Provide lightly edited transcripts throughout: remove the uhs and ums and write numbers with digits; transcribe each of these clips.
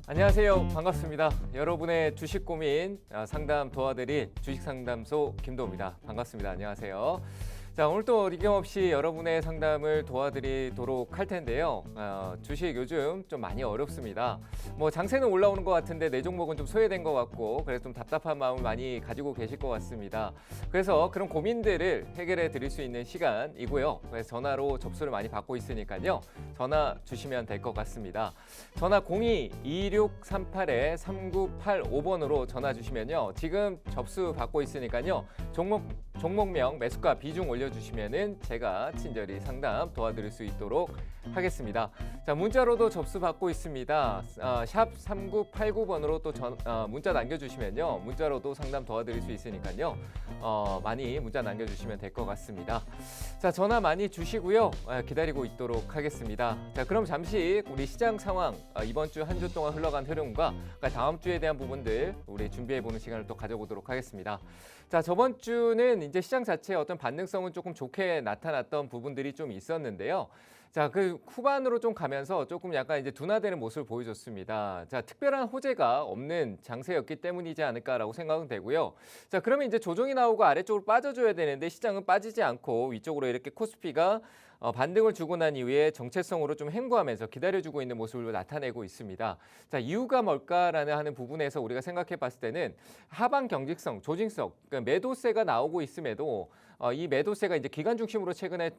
안녕하세요. 반갑습니다. 여러분의 주식 고민 상담 도와드릴 주식상담소 김도우입니다. 반갑습니다. 안녕하세요. 자, 오늘 또 어김없이 여러분의 상담을 도와드리도록 할 텐데요. 주식 요즘 좀 많이 어렵습니다. 뭐 장세는 올라오는 것 같은데 내 종목은 좀 소외된 것 같고 그래서 좀 답답한 마음을 많이 가지고 계실 것 같습니다. 그래서 그런 고민들을 해결해 드릴 수 있는 시간이고요. 그래서 전화로 접수를 많이 받고 있으니까요. 전화 주시면 될 것 같습니다. 전화 02-2638-3985번으로 전화 주시면요. 지금 접수 받고 있으니까요. 종목명, 매수가, 비중 올려주시면은 제가 친절히 상담 도와드릴 수 있도록 하겠습니다. 자, 문자로도 접수 받고 있습니다. 샵 3989번으로 또 문자 남겨주시면요. 문자로도 상담 도와드릴 수 있으니까요. 많이 문자 남겨주시면 될 것 같습니다. 자, 전화 많이 주시고요. 기다리고 있도록 하겠습니다. 자, 그럼 잠시 우리 시장 상황, 이번 주 한 주 동안 흘러간 흐름과 다음 주에 대한 부분들 우리 준비해보는 시간을 또 가져보도록 하겠습니다. 자, 저번 주는 이제 시장 자체의 어떤 반등성은 조금 좋게 나타났던 부분들이 좀 있었는데요. 자, 그 후반으로 좀 가면서 조금 약간 이제 둔화되는 모습을 보여줬습니다. 자, 특별한 호재가 없는 장세였기 때문이지 않을까라고 생각은 되고요. 자, 그러면 이제 조정이 나오고 아래쪽으로 빠져줘야 되는데 시장은 빠지지 않고 위쪽으로 이렇게 코스피가 반등을 주고 난 이후에 정체성으로 좀 횡보하면서 기다려주고 있는 모습을 나타내고 있습니다. 자, 이유가 뭘까라는 하는 부분에서 우리가 생각해 봤을 때는 하방 경직성, 조직성, 그러니까 매도세가 나오고 있음에도 이 매도세가 이제 기관 중심으로 최근에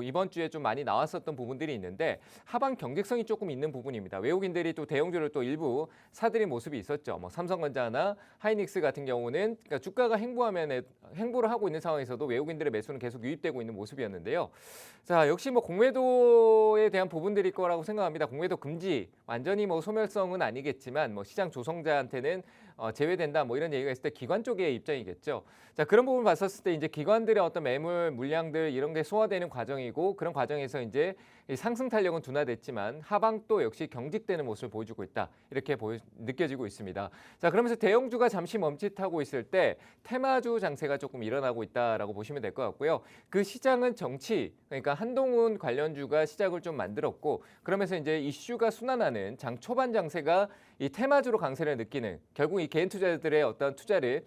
이번 주에 좀 많이 나왔었던 부분들이 있는데 하방 경직성이 조금 있는 부분입니다. 외국인들이 또 대형주를 또 일부 사들인 모습이 있었죠. 뭐 삼성전자나 하이닉스 같은 경우는 그러니까 주가가 횡보를 하고 있는 상황에서도 외국인들의 매수는 계속 유입되고 있는 모습이었는데요. 자, 역시 뭐 공매도에 대한 부분들일 거라고 생각합니다. 공매도 금지, 완전히 뭐 소멸성은 아니겠지만 뭐 시장 조성자한테는 제외된다 뭐 이런 얘기가 있을 때 기관 쪽의 입장이겠죠. 자, 그런 부분 봤었을 때 이제 기관들의 어떤 매물 물량들 이런 게 소화되는 과정이고 그런 과정에서 이제 상승 탄력은 둔화됐지만 하방도 역시 경직되는 모습을 보여주고 있다. 이렇게 느껴지고 있습니다. 자, 그러면서 대형주가 잠시 멈칫하고 있을 때 테마주 장세가 조금 일어나고 있다라고 보시면 될 것 같고요. 그 시장은 정치, 그러니까 한동훈 관련주가 시작을 좀 만들었고 그러면서 이제 이슈가 순환하는 장 초반 장세가 이 테마주로 강세를 느끼는 결국 이 개인 투자들의 어떤 투자를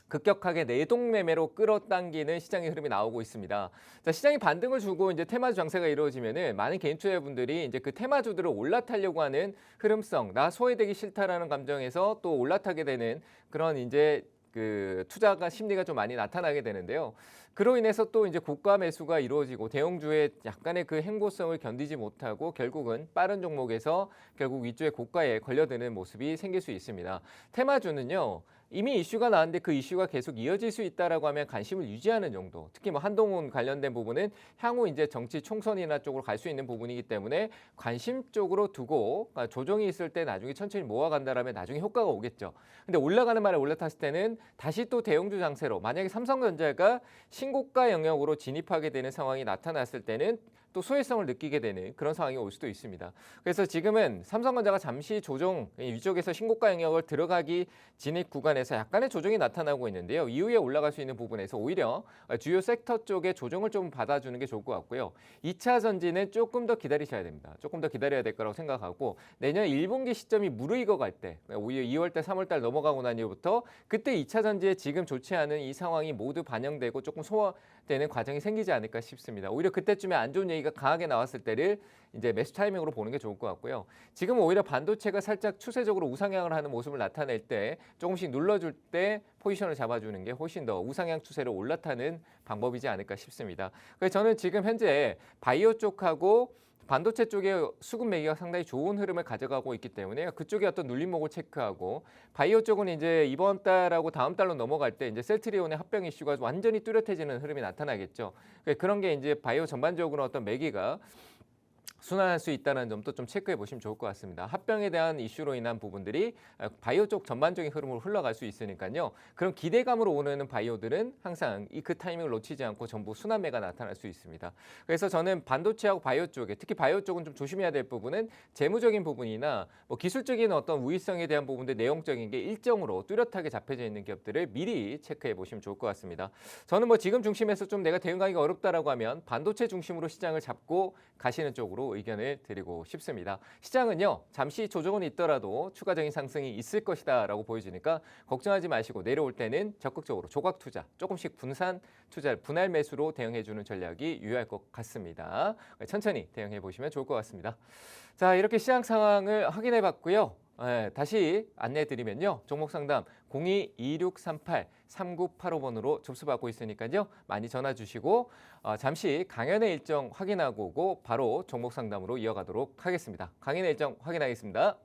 급격하게 내동 매매로 끌어당기는 시장의 흐름이 나오고 있습니다. 자, 시장이 반등을 주고 이제 테마주 장세가 이루어지면은 많은 개인 투자자분들이 이제 그 테마주들을 올라타려고 하는 흐름성, 나 소외되기 싫다라는 감정에서 또 올라타게 되는 그런 이제 그 투자가 심리가 좀 많이 나타나게 되는데요. 그로 인해서 또 이제 고가 매수가 이루어지고 대형주의 약간의 그 횡보성을 견디지 못하고 결국은 빠른 종목에서 결국 위쪽의 고가에 걸려드는 모습이 생길 수 있습니다. 테마주는요. 이미 이슈가 나왔는데 그 이슈가 계속 이어질 수 있다라고 하면 관심을 유지하는 정도. 특히 뭐 한동훈 관련된 부분은 향후 이제 정치 총선이나 쪽으로 갈 수 있는 부분이기 때문에 관심 쪽으로 두고 조정이 있을 때 나중에 천천히 모아간다라면 나중에 효과가 오겠죠. 근데 올라가는 말에 올라탔을 때는 다시 또 대형주 장세로 만약에 삼성전자가 신고가 영역으로 진입하게 되는 상황이 나타났을 때는 또 소외성을 느끼게 되는 그런 상황이 올 수도 있습니다. 그래서 지금은 삼성전자가 잠시 조정 위쪽에서 신고가 영역을 들어가기 진입 구간에서 약간의 조정이 나타나고 있는데요. 이후에 올라갈 수 있는 부분에서 오히려 주요 섹터 쪽에 조정을 좀 받아주는 게 좋을 것 같고요. 2차 전지는 조금 더 기다리셔야 됩니다. 조금 더 기다려야 될 거라고 생각하고 내년 1분기 시점이 무르익어 갈 때 오히려 2월달, 3월달 넘어가고 난 이후부터 그때 2차 전지에 지금 좋지 않은 이 상황이 모두 반영되고 조금 소화되는 과정이 생기지 않을까 싶습니다. 오히려 그때쯤에 안 좋은 얘기가 강하게 나왔을 때를 이제 매수 타이밍으로 보는 게 좋을 것 같고요. 지금 오히려 반도체가 살짝 추세적으로 우상향을 하는 모습을 나타낼 때 조금씩 눌러줄 때 포지션을 잡아주는 게 훨씬 더 우상향 추세로 올라타는 방법이지 않을까 싶습니다. 그래서 저는 지금 현재 바이오 쪽하고 반도체 쪽의 수급 매기가 상당히 좋은 흐름을 가져가고 있기 때문에 그쪽에 어떤 눌림목을 체크하고 바이오 쪽은 이제 이번 달하고 다음 달로 넘어갈 때 이제 셀트리온의 합병 이슈가 완전히 뚜렷해지는 흐름이 나타나겠죠. 그런 게 이제 바이오 전반적으로 어떤 매기가 순환할 수 있다는 점도 좀 체크해 보시면 좋을 것 같습니다. 합병에 대한 이슈로 인한 부분들이 바이오 쪽 전반적인 흐름으로 흘러갈 수 있으니까요. 그런 기대감으로 오는 바이오들은 항상 그 타이밍을 놓치지 않고 전부 순환매가 나타날 수 있습니다. 그래서 저는 반도체하고 바이오 쪽에 특히 바이오 쪽은 좀 조심해야 될 부분은 재무적인 부분이나 뭐 기술적인 어떤 우위성에 대한 부분들 내용적인 게 일정으로 뚜렷하게 잡혀져 있는 기업들을 미리 체크해 보시면 좋을 것 같습니다. 저는 뭐 지금 중심에서 좀 내가 대응하기가 어렵다라고 하면 반도체 중심으로 시장을 잡고 가시는 쪽으로 바로 의견을 드리고 싶습니다. 시장은요, 잠시 조정은 있더라도 추가적인 상승이 있을 것이다라고 보여지니까 걱정하지 마시고 내려올 때는 적극적으로 조각 투자, 조금씩 분산 투자를 분할 매수로 대응해주는 전략이 유효할 것 같습니다. 천천히 대응해 보시면 좋을 것 같습니다. 자, 이렇게 시장 상황을 확인해 봤고요. 다시 안내해 드리면요. 종목 상담 02-2638-3985번으로 접수받고 있으니까요. 많이 전화 주시고 잠시 강연의 일정 확인하고 오고 바로 종목 상담으로 이어가도록 하겠습니다. 강연의 일정 확인하겠습니다.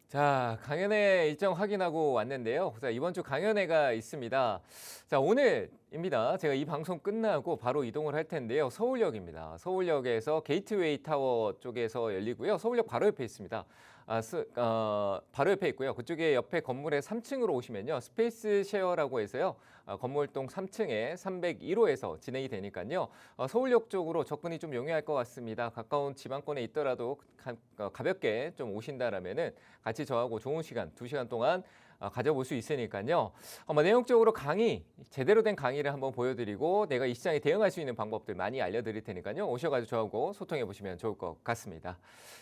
자, 강연회 일정 확인하고 왔는데요. 자, 이번 주 강연회가 있습니다. 자, 오늘입니다. 제가 이 방송 끝나고 바로 이동을 할 텐데요. 서울역입니다. 서울역에서 게이트웨이 타워 쪽에서 열리고요. 서울역 바로 옆에 있습니다. 바로 옆에 있고요. 그쪽에 옆에 건물의 3층으로 오시면요. 스페이스 쉐어라고 해서요. 건물동 3층에 301호에서 진행이 되니까요. 서울역 쪽으로 접근이 좀 용이할 것 같습니다. 가까운 지방권에 있더라도 가볍게 좀 오신다라면은 같이 저하고 좋은 시간, 2시간 동안 가져볼 수 있으니까요. 내용적으로 강의, 제대로 된 강의를 한번 보여드리고 내가 이 시장에 대응할 수 있는 방법들 많이 알려드릴 테니까요. 오셔가지고 저하고 소통해 보시면 좋을 것 같습니다.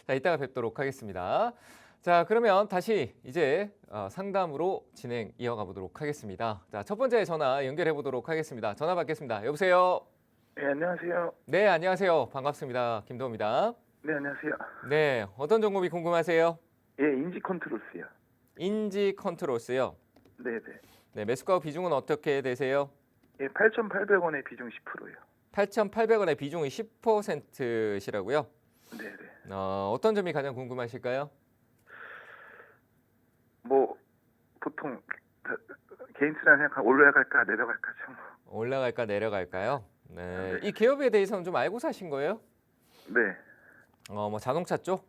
자, 이따가 뵙도록 하겠습니다. 자, 그러면 다시 이제 상담으로 진행 이어가 보도록 하겠습니다. 자, 첫 번째 전화 연결해 보도록 하겠습니다. 전화 받겠습니다. 여보세요? 네, 안녕하세요. 네, 안녕하세요. 반갑습니다. 김도우입니다. 네, 안녕하세요. 네, 어떤 종목이 궁금하세요? 예, 인지 컨트롤스요. 인지 컨트롤스요. 네, 네. 네, 매수가 비중은 어떻게 되세요? 예, 8,800원에 비중 10%요. 8,800원의 비중이 10%시라고요? 네, 네. 어떤 점이 가장 궁금하실까요? 뭐 보통 개인 투자 생각하면 올라갈까 내려갈까 좀. 올라갈까 내려갈까요? 네, 네. 이 기업에 대해서는 좀 알고 사신 거예요? 네. 뭐 자동차 쪽?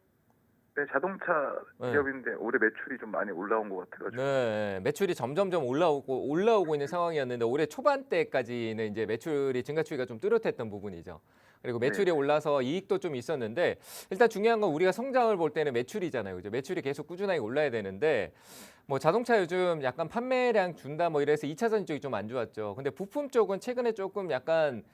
네, 자동차 네. 기업인데 올해 매출이 좀 많이 올라온 것 같아가지고. 네, 매출이 점점점 올라오고 있는 상황이었는데 올해 초반대까지는 이제 매출이 증가 추이가 좀 뚜렷했던 부분이죠. 그리고 매출이 네. 올라서 이익도 좀 있었는데 일단 중요한 건 우리가 성장을 볼 때는 매출이잖아요. 그죠? 매출이 계속 꾸준하게 올라야 되는데 뭐 자동차 요즘 약간 판매량 준다 뭐 이래서 2차전 쪽이 좀 안 좋았죠. 근데 부품 쪽은 최근에 조금 약간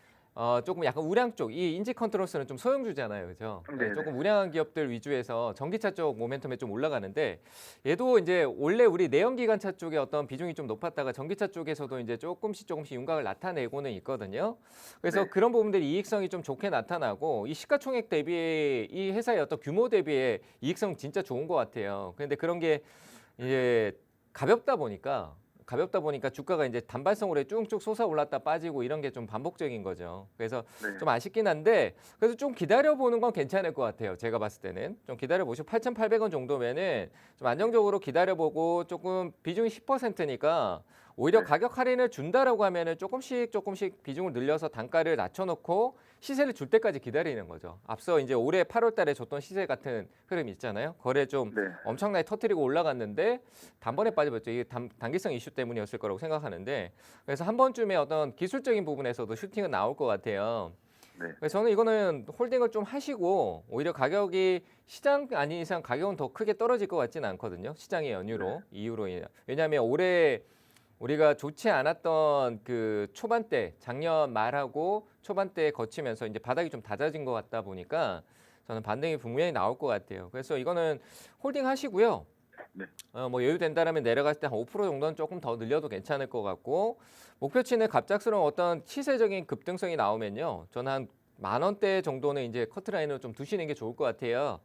우량 쪽, 이 인지 컨트롤스는 좀 소형주잖아요, 그죠? 네네. 조금 우량한 기업들 위주에서 전기차 쪽 모멘텀에 좀 올라가는데 얘도 이제 원래 우리 내연기관차 쪽에 어떤 비중이 좀 높았다가 전기차 쪽에서도 이제 조금씩 윤곽을 나타내고는 있거든요. 그래서 네. 그런 부분들이 이익성이 좀 좋게 나타나고 이 시가총액 대비 이 회사의 어떤 규모 대비의 이익성 진짜 좋은 것 같아요. 그런데 그런 게 이제 가볍다 보니까 주가가 이제 단발성으로 쭉쭉 솟아올랐다 빠지고 이런 게 좀 반복적인 거죠. 그래서 네. 좀 아쉽긴 한데 그래서 좀 기다려보는 건 괜찮을 것 같아요. 제가 봤을 때는 좀 기다려보시고 8,800원 정도면은 좀 안정적으로 기다려보고 조금 비중이 10%니까 오히려 네. 가격 할인을 준다라고 하면은 조금씩 비중을 늘려서 단가를 낮춰놓고 시세를 줄 때까지 기다리는 거죠. 앞서 이제 올해 8월 달에 줬던 시세 같은 흐름이 있잖아요. 거래 좀 네. 엄청나게 터뜨리고 올라갔는데 단번에 빠져버렸죠. 이게 단기성 이슈 때문이었을 거라고 생각하는데 그래서 한 번쯤에 어떤 기술적인 부분에서도 슈팅은 나올 것 같아요. 네. 그래서 저는 이거는 홀딩을 좀 하시고 오히려 가격이 시장 아닌 이상 가격은 더 크게 떨어질 것 같지는 않거든요. 시장의 연유로 이유로 인해. 왜냐하면 올해 우리가 좋지 않았던 그 초반대 작년 말하고 초반대에 거치면서 이제 바닥이 좀 낮아진 것 같다 보니까 저는 반등이 분명히 나올 것 같아요. 그래서 이거는 홀딩 하시고요. 네. 뭐 여유 된다라면 내려갔을 때 한 5% 정도는 조금 더 늘려도 괜찮을 것 같고 목표치는 갑작스러운 어떤 시세적인 급등성이 나오면요. 저는 한 10,000원대 정도는 이제 커트라인으로 좀 두시는 게 좋을 것 같아요.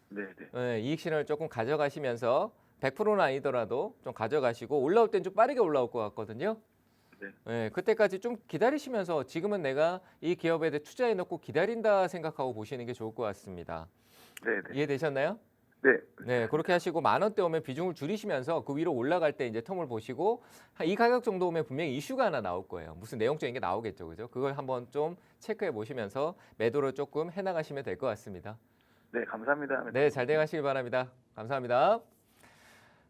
네, 네. 이익 실현을 조금 가져가시면서 100%는 아니더라도 좀 가져가시고 올라올 땐 좀 빠르게 올라올 것 같거든요. 그때까지 좀 기다리시면서 지금은 내가 이 기업에 대해 투자해 놓고 기다린다 생각하고 보시는 게 좋을 것 같습니다. 네, 네. 이해되셨나요? 네. 네, 그렇게 하시고 10,000원대 오면 비중을 줄이시면서 그 위로 올라갈 때 이제 텀을 보시고 이 가격 정도 오면 분명히 이슈가 하나 나올 거예요. 무슨 내용적인 게 나오겠죠, 그죠? 그걸 한번 좀 체크해 보시면서 매도를 조금 해나가시면 될 것 같습니다. 네, 감사합니다. 네, 잘 돼가시길 바랍니다. 감사합니다.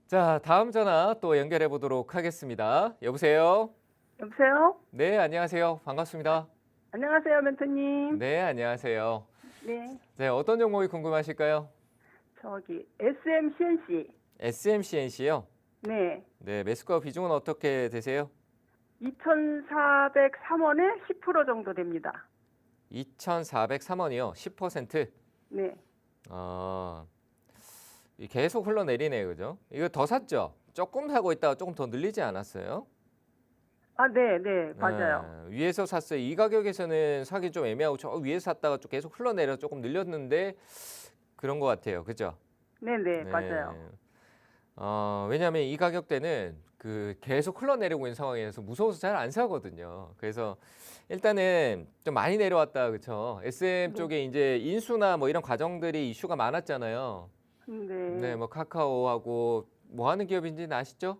자, 다음 전화 또 연결해 보도록 하겠습니다. 여보세요? 여보세요? 네, 안녕하세요. 반갑습니다. 안녕하세요, 멘토님. 네, 안녕하세요. 네. 네, 어떤 종목이 궁금하실까요? 저기 SMCNC. SMCNC요? 네. 네, 매수가 비중은 어떻게 되세요? 2,403원에 10% 정도 됩니다. 2,403원이요. 10%. 네. 계속 흘러내리네요. 그죠? 이거 더 샀죠? 조금 사고 있다가 조금 더 늘리지 않았어요? 아, 네, 네, 맞아요. 위에서 샀어요. 이 가격에서는 사기 좀 애매하고 저 위에서 샀다가 좀 계속 흘러내려 조금 늘렸는데 그런 것 같아요. 그죠? 네, 네, 맞아요. 왜냐하면 이 가격대는 그 계속 흘러내리고 있는 상황에서 무서워서 잘 안 사거든요. 그래서 일단은 좀 많이 내려왔다, 그렇죠? SM 쪽에 이제 인수나 뭐 이런 과정들이 이슈가 많았잖아요. 네. 네, 뭐 카카오하고 뭐 하는 기업인지는 아시죠?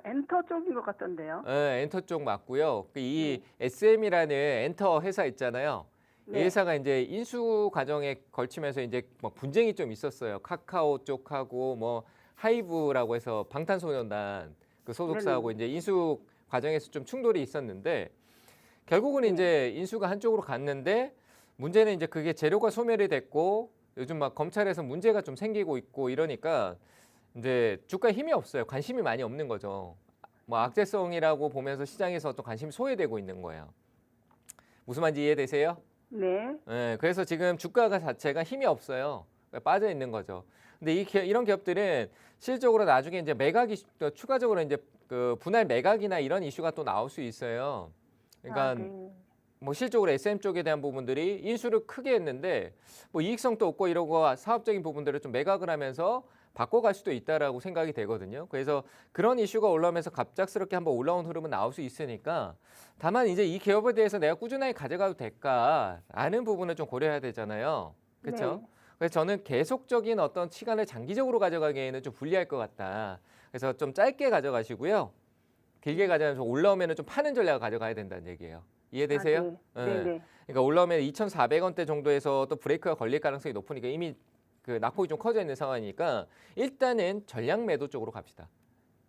엔터 쪽인 것 같던데요. 네, 엔터 쪽 맞고요. 이 네. SM이라는 엔터 회사 있잖아요. 이 네. 회사가 이제 인수 과정에 걸치면서 이제 뭐 분쟁이 좀 있었어요. 카카오 쪽하고 뭐 하이브라고 해서 방탄소년단 그 소속사하고 네네. 이제 인수 과정에서 좀 충돌이 있었는데 결국은 이제 인수가 한쪽으로 갔는데 문제는 이제 그게 재료가 소멸이 됐고 요즘 막 검찰에서 문제가 좀 생기고 있고 이러니까 이제 주가에 힘이 없어요. 관심이 많이 없는 거죠. 뭐 악재성이라고 보면서 시장에서 또 관심이 소외되고 있는 거예요. 무슨 말인지 이해되세요? 네. 네, 그래서 지금 주가가 자체가 힘이 없어요. 빠져 있는 거죠. 근데 이런 기업들은 실적으로 나중에 이제 매각이 또 추가적으로 이제 그 분할 매각이나 이런 이슈가 또 나올 수 있어요. 그러니까 아, 네. 뭐 실적으로 SM 쪽에 대한 부분들이 인수를 크게 했는데 뭐 이익성도 없고 이러고 사업적인 부분들을 좀 매각을 하면서 바꿔갈 수도 있다라고 생각이 되거든요. 그래서 그런 이슈가 올라오면서 갑작스럽게 한번 올라온 흐름은 나올 수 있으니까 다만 이제 이 기업에 대해서 내가 꾸준하게 가져가도 될까라는 부분을 좀 고려해야 되잖아요. 그렇죠? 네. 그래서 저는 계속적인 어떤 시간을 장기적으로 가져가기에는 좀 불리할 것 같다. 그래서 좀 짧게 가져가시고요. 길게 가져가면서 올라오면 좀 파는 전략을 가져가야 된다는 얘기예요. 이해되세요? 아, 네. 네, 네. 그러니까 올라오면 2,400원대 정도에서 또 브레이크가 걸릴 가능성이 높으니까 이미 그 낙폭이 좀 커져 있는 상황이니까 일단은 전량 매도 쪽으로 갑시다.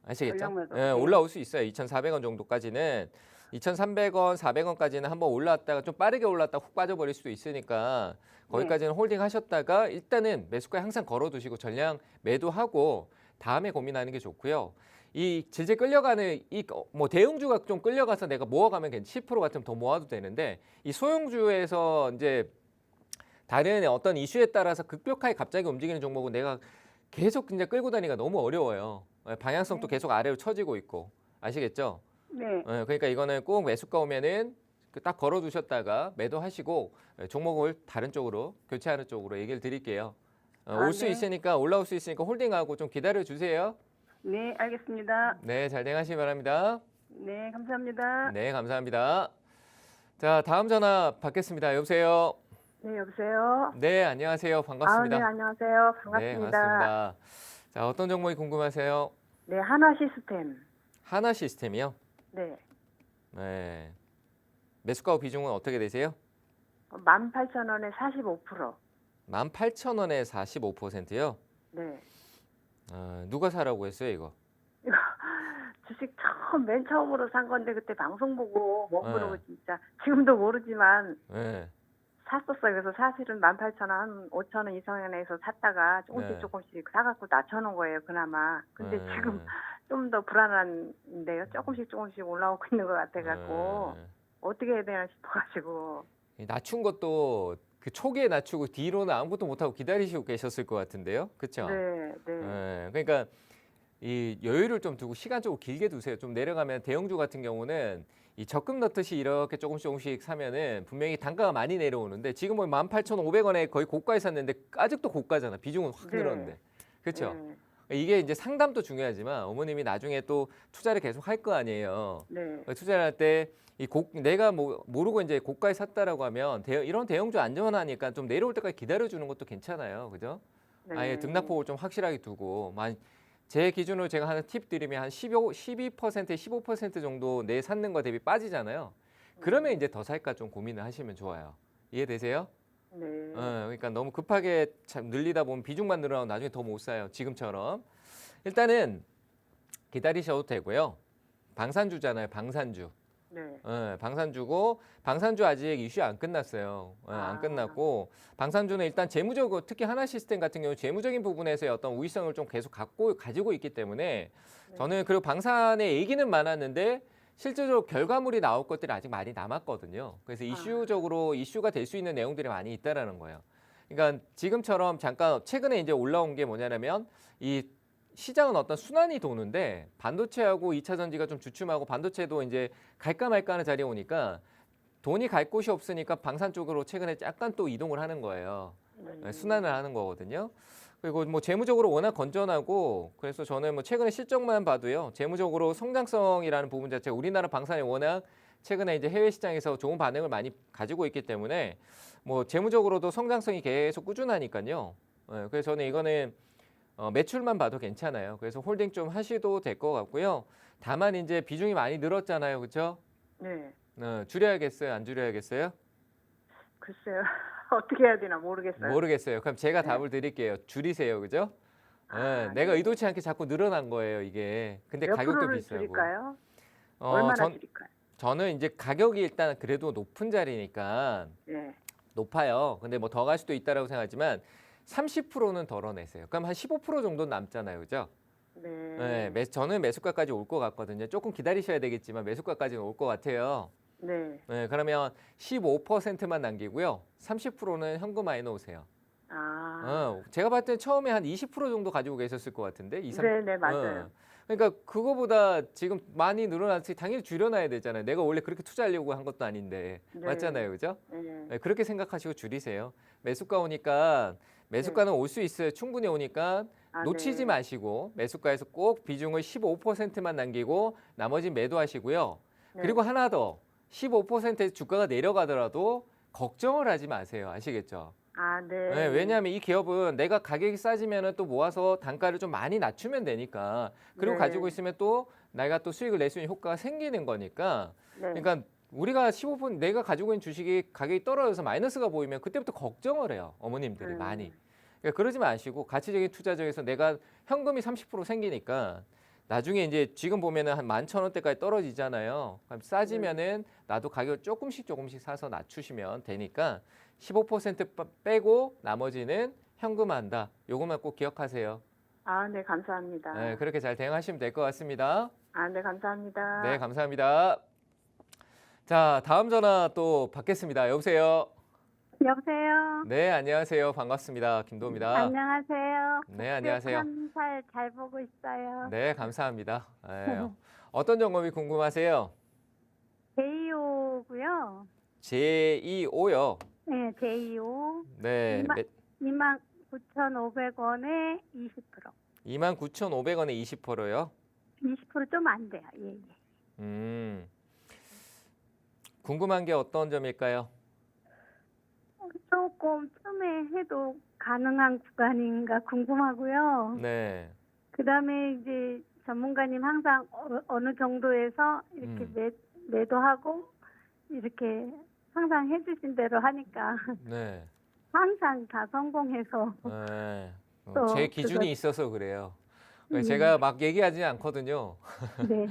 아시겠죠? 전량 매도. 네, 네. 올라올 수 있어요. 2,400원 정도까지는 2,300원, 400원까지는 한번 올라왔다가 좀 빠르게 올랐다가 훅 빠져버릴 수도 있으니까 거기까지는 홀딩 하셨다가 일단은 매수가에 항상 걸어두시고 전량 매도하고 다음에 고민하는 게 좋고요. 이 질질 끌려가는 이 뭐 대형주가 좀 끌려가서 내가 모아가면 10% 같으면 더 모아도 되는데 이 소형주에서 이제 다른 어떤 이슈에 따라서 급격하게 갑자기 움직이는 종목은 내가 계속 이제 끌고 다니기가 너무 어려워요. 방향성도 계속 아래로 처지고 있고 아시겠죠? 네. 그러니까 이거는 꼭 매수가 오면은 딱 걸어두셨다가 매도하시고 종목을 다른 쪽으로 교체하는 쪽으로 얘기를 드릴게요. 올 수 네. 있으니까 올라올 수 있으니까 홀딩하고 좀 기다려 주세요. 네, 알겠습니다. 네, 잘 행하시기 바랍니다. 네, 감사합니다. 네, 감사합니다. 자, 다음 전화 받겠습니다. 여보세요. 네, 여보세요. 네, 안녕하세요. 반갑습니다. 네, 안녕하세요. 네, 반갑습니다. 반갑습니다. 자, 어떤 종목이 궁금하세요? 네, 하나 시스템. 하나 시스템이요? 네. 네. 매수가 비중은 어떻게 되세요? 18,000원에 45%. 18,000원에 45%요? 네. 누가 사라고 했어요, 이거? 이거 주식 맨 처음으로 산 건데 그때 방송 보고 못 네. 모르고 진짜 지금도 모르지만 네. 샀었어요. 그래서 사실은 18,000원, 한 5,000원 이상에서 샀다가 조금씩 네. 조금씩 사갖고 낮춰놓은 거예요, 그나마. 근데 네. 지금 좀 더 불안한데요. 조금씩 조금씩 올라오고 있는 것 같아갖고 네. 어떻게 해야 되나 싶어가지고. 낮춘 것도 그 초기에 낮추고 뒤로는 아무것도 못하고 기다리시고 계셨을 것 같은데요. 그렇죠? 네, 네. 그러니까 이 여유를 좀 두고 시간적으로 길게 두세요. 좀 내려가면 대형주 같은 경우는 이 적금 넣듯이 이렇게 조금씩 사면은 분명히 단가가 많이 내려오는데 지금 뭐 18,500원에 거의 고가에 샀는데 아직도 고가잖아. 비중은 확 네. 늘었는데. 그렇죠? 네. 이게 이제 상담도 중요하지만 어머님이 나중에 또 투자를 계속 할 거 아니에요. 네. 투자를 할 때 이 내가 뭐 모르고 이제 고가에 샀다라고 하면 이런 대형주 안전하니까 좀 내려올 때까지 기다려 주는 것도 괜찮아요. 그죠? 네. 아예 등락폭을 좀 확실하게 두고 제 기준으로 제가 하는 팁 드리면 한 12%, 15% 정도 내 샀는 거 대비 빠지잖아요. 그러면 이제 더 살까 좀 고민을 하시면 좋아요. 이해되세요? 네. 그러니까 너무 급하게 참 늘리다 보면 비중만 늘어나고 나중에 더 못 사요. 지금처럼. 일단은 기다리셔도 되고요. 방산주잖아요. 방산주. 네. 방산주고 방산주 아직 이슈 안 끝났어요. 안 끝났고 방산주는 일단 재무적으로 특히 하나시스템 같은 경우 재무적인 부분에서의 어떤 우위성을 좀 계속 가지고 있기 때문에 저는 그리고 방산의 얘기는 많았는데 실제로 결과물이 나올 것들이 아직 많이 남았거든요. 그래서 이슈적으로 이슈가 될 수 있는 내용들이 많이 있다라는 거예요. 그러니까 지금처럼 잠깐 최근에 이제 올라온 게 뭐냐면 이 시장은 어떤 순환이 도는데 반도체하고 2차 전지가 좀 주춤하고 반도체도 이제 갈까 말까 하는 자리에 오니까 돈이 갈 곳이 없으니까 방산 쪽으로 최근에 약간 또 이동을 하는 거예요. 순환을 하는 거거든요. 그리고 뭐 재무적으로 워낙 건전하고 그래서 저는 뭐 최근에 실적만 봐도요. 재무적으로 성장성이라는 부분 자체가 우리나라 방산이 워낙 최근에 이제 해외 시장에서 좋은 반응을 많이 가지고 있기 때문에 뭐 재무적으로도 성장성이 계속 꾸준하니까요. 그래서 저는 이거는 매출만 봐도 괜찮아요. 그래서 홀딩 좀 하셔도 될 것 같고요. 다만 이제 비중이 많이 늘었잖아요. 그렇죠? 네. 줄여야겠어요? 안 줄여야겠어요? 글쎄요. 어떻게 해야 되나 모르겠어요. 모르겠어요. 그럼 제가 네. 답을 드릴게요. 줄이세요. 그죠? 내가 네. 의도치 않게 자꾸 늘어난 거예요. 이게. 근데 몇 가격도 프로를 비싸고. 줄일까요? 얼마나 전, 줄일까요? 저는 이제 가격이 일단 그래도 높은 자리니까 네. 높아요. 근데 뭐 더 갈 수도 있다라고 생각하지만 30%는 덜어내세요. 그럼 한 15% 정도 남잖아요. 그죠? 네. 저는 매수가까지 올 것 같거든요. 조금 기다리셔야 되겠지만 매수가까지는 올 것 같아요. 네. 그러면 15%만 남기고요. 30%는 현금화해 놓으세요. 제가 봤을 때 처음에 한 20% 정도 가지고 계셨을 것 같은데. 네, 맞아요. 그러니까 그거보다 지금 많이 늘어났으니 당연히 줄여놔야 되잖아요. 내가 원래 그렇게 투자하려고 한 것도 아닌데. 네. 맞잖아요. 그죠? 네. 그렇게 생각하시고 줄이세요. 매수가 오니까 매수가는 올 수 있어요. 충분히 오니까 놓치지 네. 마시고 매수가에서 꼭 비중을 15%만 남기고 나머지 매도하시고요. 네. 그리고 하나 더 15% 주가가 내려가더라도 걱정을 하지 마세요. 아시겠죠? 네. 왜냐하면 이 기업은 내가 가격이 싸지면 또 모아서 단가를 좀 많이 낮추면 되니까 그리고 네. 가지고 있으면 또 내가 또 수익을 낼 수 있는 효과가 생기는 거니까 네. 그러니까 우리가 15% 내가 가지고 있는 주식이 가격이 떨어져서 마이너스가 보이면 그때부터 걱정을 해요. 어머님들이 많이. 그러니까 그러지 마시고 가치적인 투자적에서 내가 현금이 30% 생기니까 나중에 이제 지금 보면은 한 11,000원대까지 떨어지잖아요. 그럼 싸지면은 나도 가격 조금씩 사서 낮추시면 되니까 15% 빼고 나머지는 현금화한다. 요것만 꼭 기억하세요. 네, 감사합니다. 그렇게 잘 대응하시면 될 것 같습니다. 네, 감사합니다. 네, 감사합니다. 자, 다음 전화 또 받겠습니다. 여보세요. 여보세요. 네, 안녕하세요. 반갑습니다. 김도입니다. 안녕하세요. 네, 안녕하세요. 한살 잘 보고 있어요. 네, 감사합니다. 어떤 점검이 궁금하세요? 제이오고요. 제2O요. 네, 제이오. 네, 29,500원에 20%. 29,500원에 20%요. 20% 좀 안 돼요. 예. 궁금한 게 어떤 점일까요? 조금 틈에 해도 가능한 구간인가 궁금하고요. 네. 그다음에 이제 전문가님 항상 어느 정도에서 이렇게 매도하고 이렇게 항상 해주신 대로 하니까 네. 항상 다 성공해서 네. 또 제 기준이 그거- 있어서 그래요. 제가 막 얘기하지 않거든요. 네.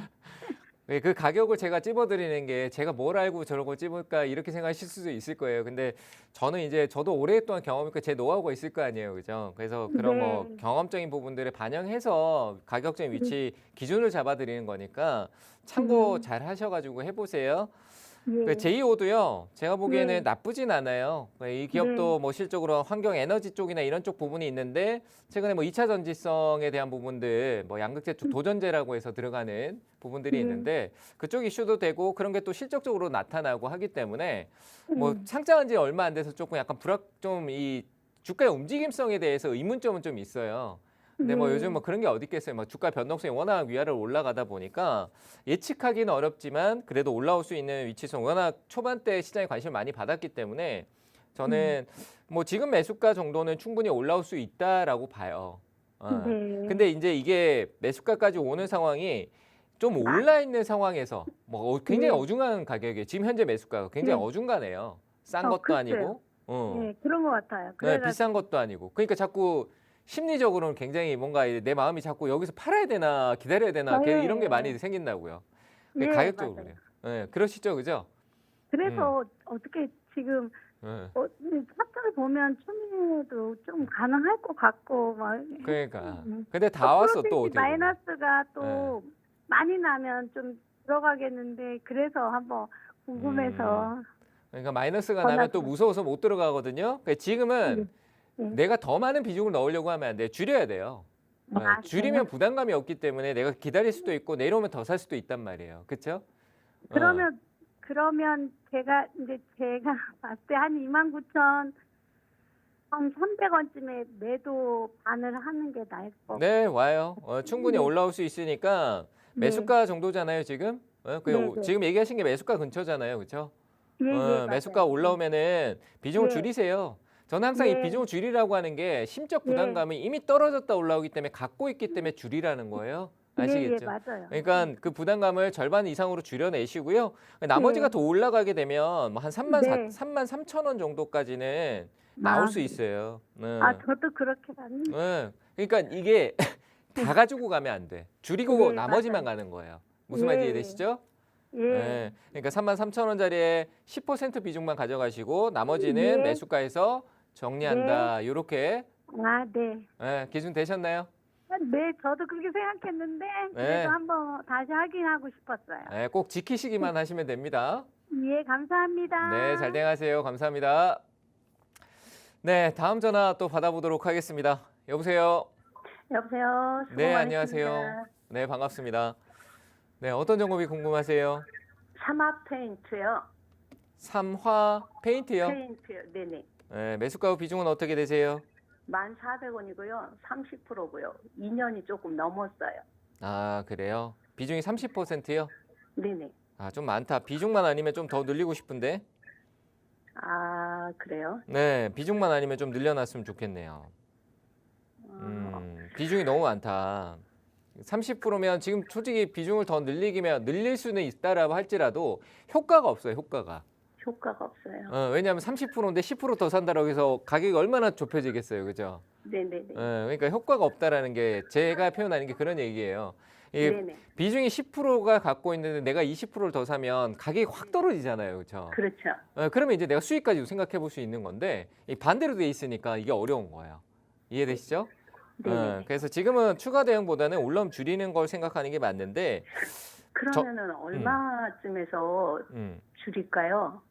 그 가격을 제가 찝어드리는 게 제가 뭘 알고 저런 걸 찝을까 이렇게 생각하실 수도 있을 거예요. 근데 저는 이제 저도 오랫동안 경험이니까 제 노하우가 있을 거 아니에요. 그죠? 그래서 그런 뭐 네. 경험적인 부분들을 반영해서 가격적인 위치 기준을 잡아드리는 거니까 참고 잘 하셔가지고 해보세요. 예. 제2호도요. 제가 보기에는 네. 나쁘진 않아요. 이 기업도 뭐 실적으로 환경 에너지 쪽이나 이런 쪽 부분이 있는데 최근에 뭐 2차 전지성에 대한 부분들 뭐 양극재 쪽 도전제라고 해서 들어가는 부분들이 네. 있는데 그쪽 이슈도 되고 그런 게 또 실적적으로 나타나고 하기 때문에 뭐 음. 상장한 지 얼마 안 돼서 조금 약간 좀 이 주가의 움직임성에 대해서 의문점은 좀 있어요. 근데 뭐 네. 요즘 뭐 그런 게 어디 있겠어요. 뭐 주가 변동성이 워낙 위아래로 올라가다 보니까 예측하기는 어렵지만 그래도 올라올 수 있는 위치선 워낙 초반때 시장에 관심을 많이 받았기 때문에 저는 뭐 지금 매수가 정도는 충분히 올라올 수 있다라고 봐요. 네. 근데 이제 이게 매수가까지 오는 상황이 좀 올라 있는 상황에서 뭐 굉장히 네. 어중한 가격에 지금 현재 매수가가 굉장히 네. 어중간해요. 싼 것도 글쎄요. 아니고, 네, 그런 것 같아요. 네, 그래가지고 비싼 것도 아니고. 그러니까 자꾸 심리적으로는 굉장히 뭔가 내 마음이 자꾸 여기서 팔아야 되나 기다려야 되나 네. 이런 게 많이 생긴다고요. 예, 가격적으로 맞아요. 그래요. 네, 그러시죠, 그죠? 그래서 어떻게 지금 네. 차트를 보면 추미도 좀 가능할 것 같고 막. 그러니까. 음. 근데 다 왔어 또 프로핏이 어떻게 보면. 마이너스가 또 많이 나면 좀 들어가겠는데 그래서 한번 궁금해서. 그러니까 마이너스가 나면 또 무서워서 못 들어가거든요. 그러니까 지금은 네. 내가 더 많은 비중을 넣으려고 하면 안 돼. 줄여야 돼요. 아, 줄이면 부담감이 없기 때문에 내가 기다릴 수도 있고 내려오면 더 살 수도 있단 말이에요. 그렇죠? 그러면 제가 봤을 때 한 29,000 한 300원쯤에 매도 반을 하는 게 나을 것 같아요. 네, 와요. 충분히 올라올 수 있으니까 네. 매수가 정도잖아요, 지금. 네. 지금 얘기하신 게 매수가 근처잖아요, 그렇죠? 예, 매수가 맞아요. 올라오면은 비중을 네. 줄이세요. 저는 항상 이 네. 비중을 줄이라고 하는 게 심적 부담감이 이미 떨어졌다 올라오기 때문에 갖고 있기 때문에 줄이라는 거예요. 아시겠죠? 예, 맞아요. 그러니까 그 부담감을 절반 이상으로 줄여내시고요. 나머지가 더 올라가게 되면 뭐 한 3만 3천 원 정도까지는 나올 수 있어요. 저도 그렇게 봤는데. 그러니까 이게 다 가지고 가면 안 돼. 줄이고 네, 나머지만 맞아요. 가는 거예요. 무슨 말인지 예. 이해되시죠? 예. 그러니까 3만 3천 원짜리에 10% 비중만 가져가시고 나머지는 예. 매수가에서 정리한다. 이렇게 네. 기준 되셨나요? 네, 저도 그렇게 생각했는데 그래도 한번 다시 확인하고 싶었어요. 꼭 지키시기만 하시면 됩니다. 예, 감사합니다. 네, 잘 대응하세요. 감사합니다. 네, 다음 전화 또 받아보도록 하겠습니다. 여보세요. 여보세요. 수고 네, 많으십니다. 안녕하세요. 네, 반갑습니다. 네, 어떤 종목이 궁금하세요? 삼합 페인트요. 삼화 페인트요? 페인트요. 네네. 네, 매수가 비중은 어떻게 되세요? 1,400원이고요. 30%고요. 2년이 조금 넘었어요. 아, 그래요? 비중이 30%요? 네네. 아, 좀 많다. 비중만 아니면 좀 더 늘리고 싶은데. 아, 그래요? 네, 비중만 아니면 좀 늘려놨으면 좋겠네요. 비중이 너무 많다. 30%면 지금 솔직히 비중을 더 늘릴 수는 있다라고 할지라도 효과가 없어요, 효과가. 효과가 없어요. 왜냐하면 30%인데 10% 더 산다라고 해서 가격이 얼마나 좁혀지겠어요, 그죠? 네네네. 그러니까 효과가 없다라는 게 제가 표현하는 게 그런 얘기예요. 이 네네. 비중이 10%가 갖고 있는데 내가 20%를 더 사면 가격이 확 떨어지잖아요, 그렇죠? 그렇죠. 그러면 이제 내가 수익 가지고 생각해 볼 수 있는 건데 이 반대로 돼 있으니까 이게 어려운 거예요. 이해되시죠? 네네. 그래서 지금은 추가 대응보다는 올라오면 줄이는 걸 생각하는 게 맞는데 그러면은 얼마쯤에서 줄일까요?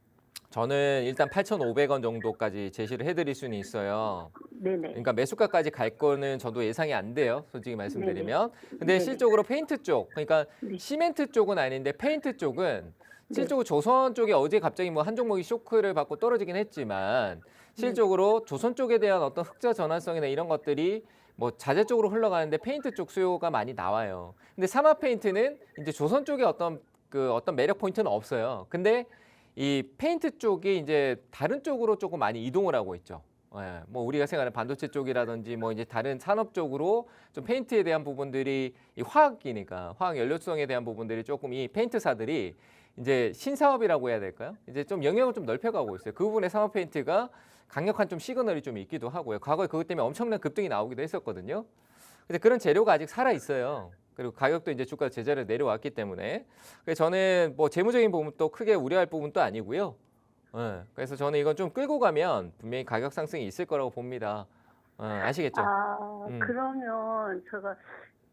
저는 일단 8,500원 정도까지 제시를 해드릴 수는 있어요. 네네. 그러니까 매수가까지 갈 거는 저도 예상이 안 돼요. 솔직히 말씀드리면. 근데 네네. 실적으로 페인트 쪽, 그러니까 네. 시멘트 쪽은 아닌데 페인트 쪽은 실적으로 조선 쪽에 어제 갑자기 뭐 한 종목이 쇼크를 받고 떨어지긴 했지만 실적으로 조선 쪽에 대한 어떤 흑자 전환성이나 이런 것들이 뭐 자재 쪽으로 흘러가는데 페인트 쪽 수요가 많이 나와요. 근데 사마 페인트는 이제 조선 쪽에 어떤 매력 포인트는 없어요. 근데 이 페인트 쪽이 이제 다른 쪽으로 조금 많이 이동을 하고 있죠. 뭐 우리가 생각하는 반도체 쪽이라든지 뭐 이제 다른 산업 쪽으로 좀 페인트에 대한 부분들이 이 화학이니까 화학 연료성에 대한 부분들이 조금 이 페인트사들이 이제 신사업이라고 해야 될까요? 이제 좀 영역을 좀 넓혀가고 있어요. 그 부분에 사마 페인트가 강력한 좀 시그널이 좀 있기도 하고요. 과거에 그것 때문에 엄청난 급등이 나오기도 했었거든요. 근데 그런 재료가 아직 살아 있어요. 그리고 가격도 이제 주가 제자리로 내려왔기 때문에 그래서 저는 뭐 재무적인 부분도 크게 우려할 부분도 아니고요. 그래서 저는 이건 좀 끌고 가면 분명히 가격 상승이 있을 거라고 봅니다. 아시겠죠? 그러면 제가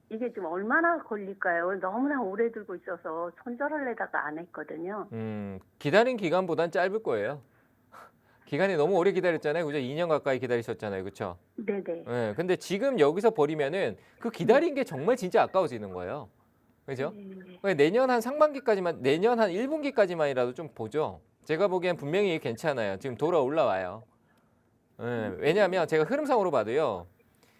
이게 지금 얼마나 걸릴까요? 너무나 오래 들고 있어서 손절하려다가 안 했거든요. 기다린 기간보단 짧을 거예요. 기간이 너무 오래 기다렸잖아요. 그죠? 2년 가까이 기다리셨잖아요. 그렇죠? 네네. 네, 근데 지금 여기서 버리면은 그 기다린 게 정말 진짜 아까워지는 거예요. 그죠? 네. 내년 한 상반기까지만, 내년 한 1분기까지만이라도 좀 보죠. 제가 보기엔 분명히 괜찮아요. 지금 돌아 올라와요. 왜냐하면 제가 흐름상으로 봐도요.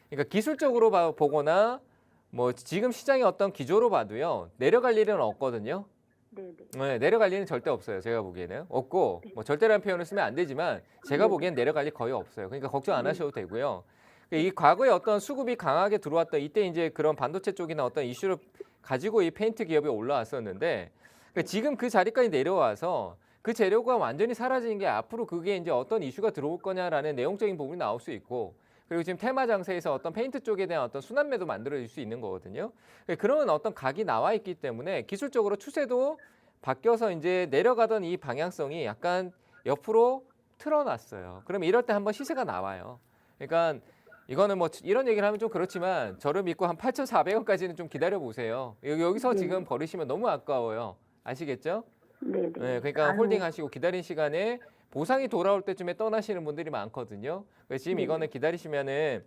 그러니까 기술적으로 보거나 뭐 지금 시장의 어떤 기조로 봐도요. 내려갈 일은 없거든요. 네네. 네, 내려갈 일은 절대 없어요. 제가 보기에는 없고 뭐 절대라는 표현을 쓰면 안 되지만 제가 보기엔 내려갈 일 거의 없어요. 그러니까 걱정 안 하셔도 되고요. 이 과거에 어떤 수급이 강하게 들어왔던 이때 이제 그런 반도체 쪽이나 어떤 이슈를 가지고 이 페인트 기업이 올라왔었는데 그러니까 지금 그 자리까지 내려와서 그 재료가 완전히 사라지는 게 앞으로 그게 이제 어떤 이슈가 들어올 거냐라는 내용적인 부분이 나올 수 있고 그리고 지금 테마 장세에서 어떤 페인트 쪽에 대한 어떤 순환매도 만들어질 수 있는 거거든요. 그런 어떤 각이 나와 있기 때문에 기술적으로 추세도 바뀌어서 이제 내려가던 이 방향성이 약간 옆으로 틀어놨어요. 그럼 이럴 때 한번 시세가 나와요. 그러니까 이거는 뭐 이런 얘기를 하면 좀 그렇지만 저를 믿고 한 8,400원까지는 좀 기다려 보세요. 여기서 지금 버리시면 너무 아까워요. 아시겠죠? 네네. 네, 그러니까 아유, 홀딩 하시고 기다린 시간에 보상이 돌아올 때쯤에 떠나시는 분들이 많거든요. 그래서 지금 네. 이거는 기다리시면은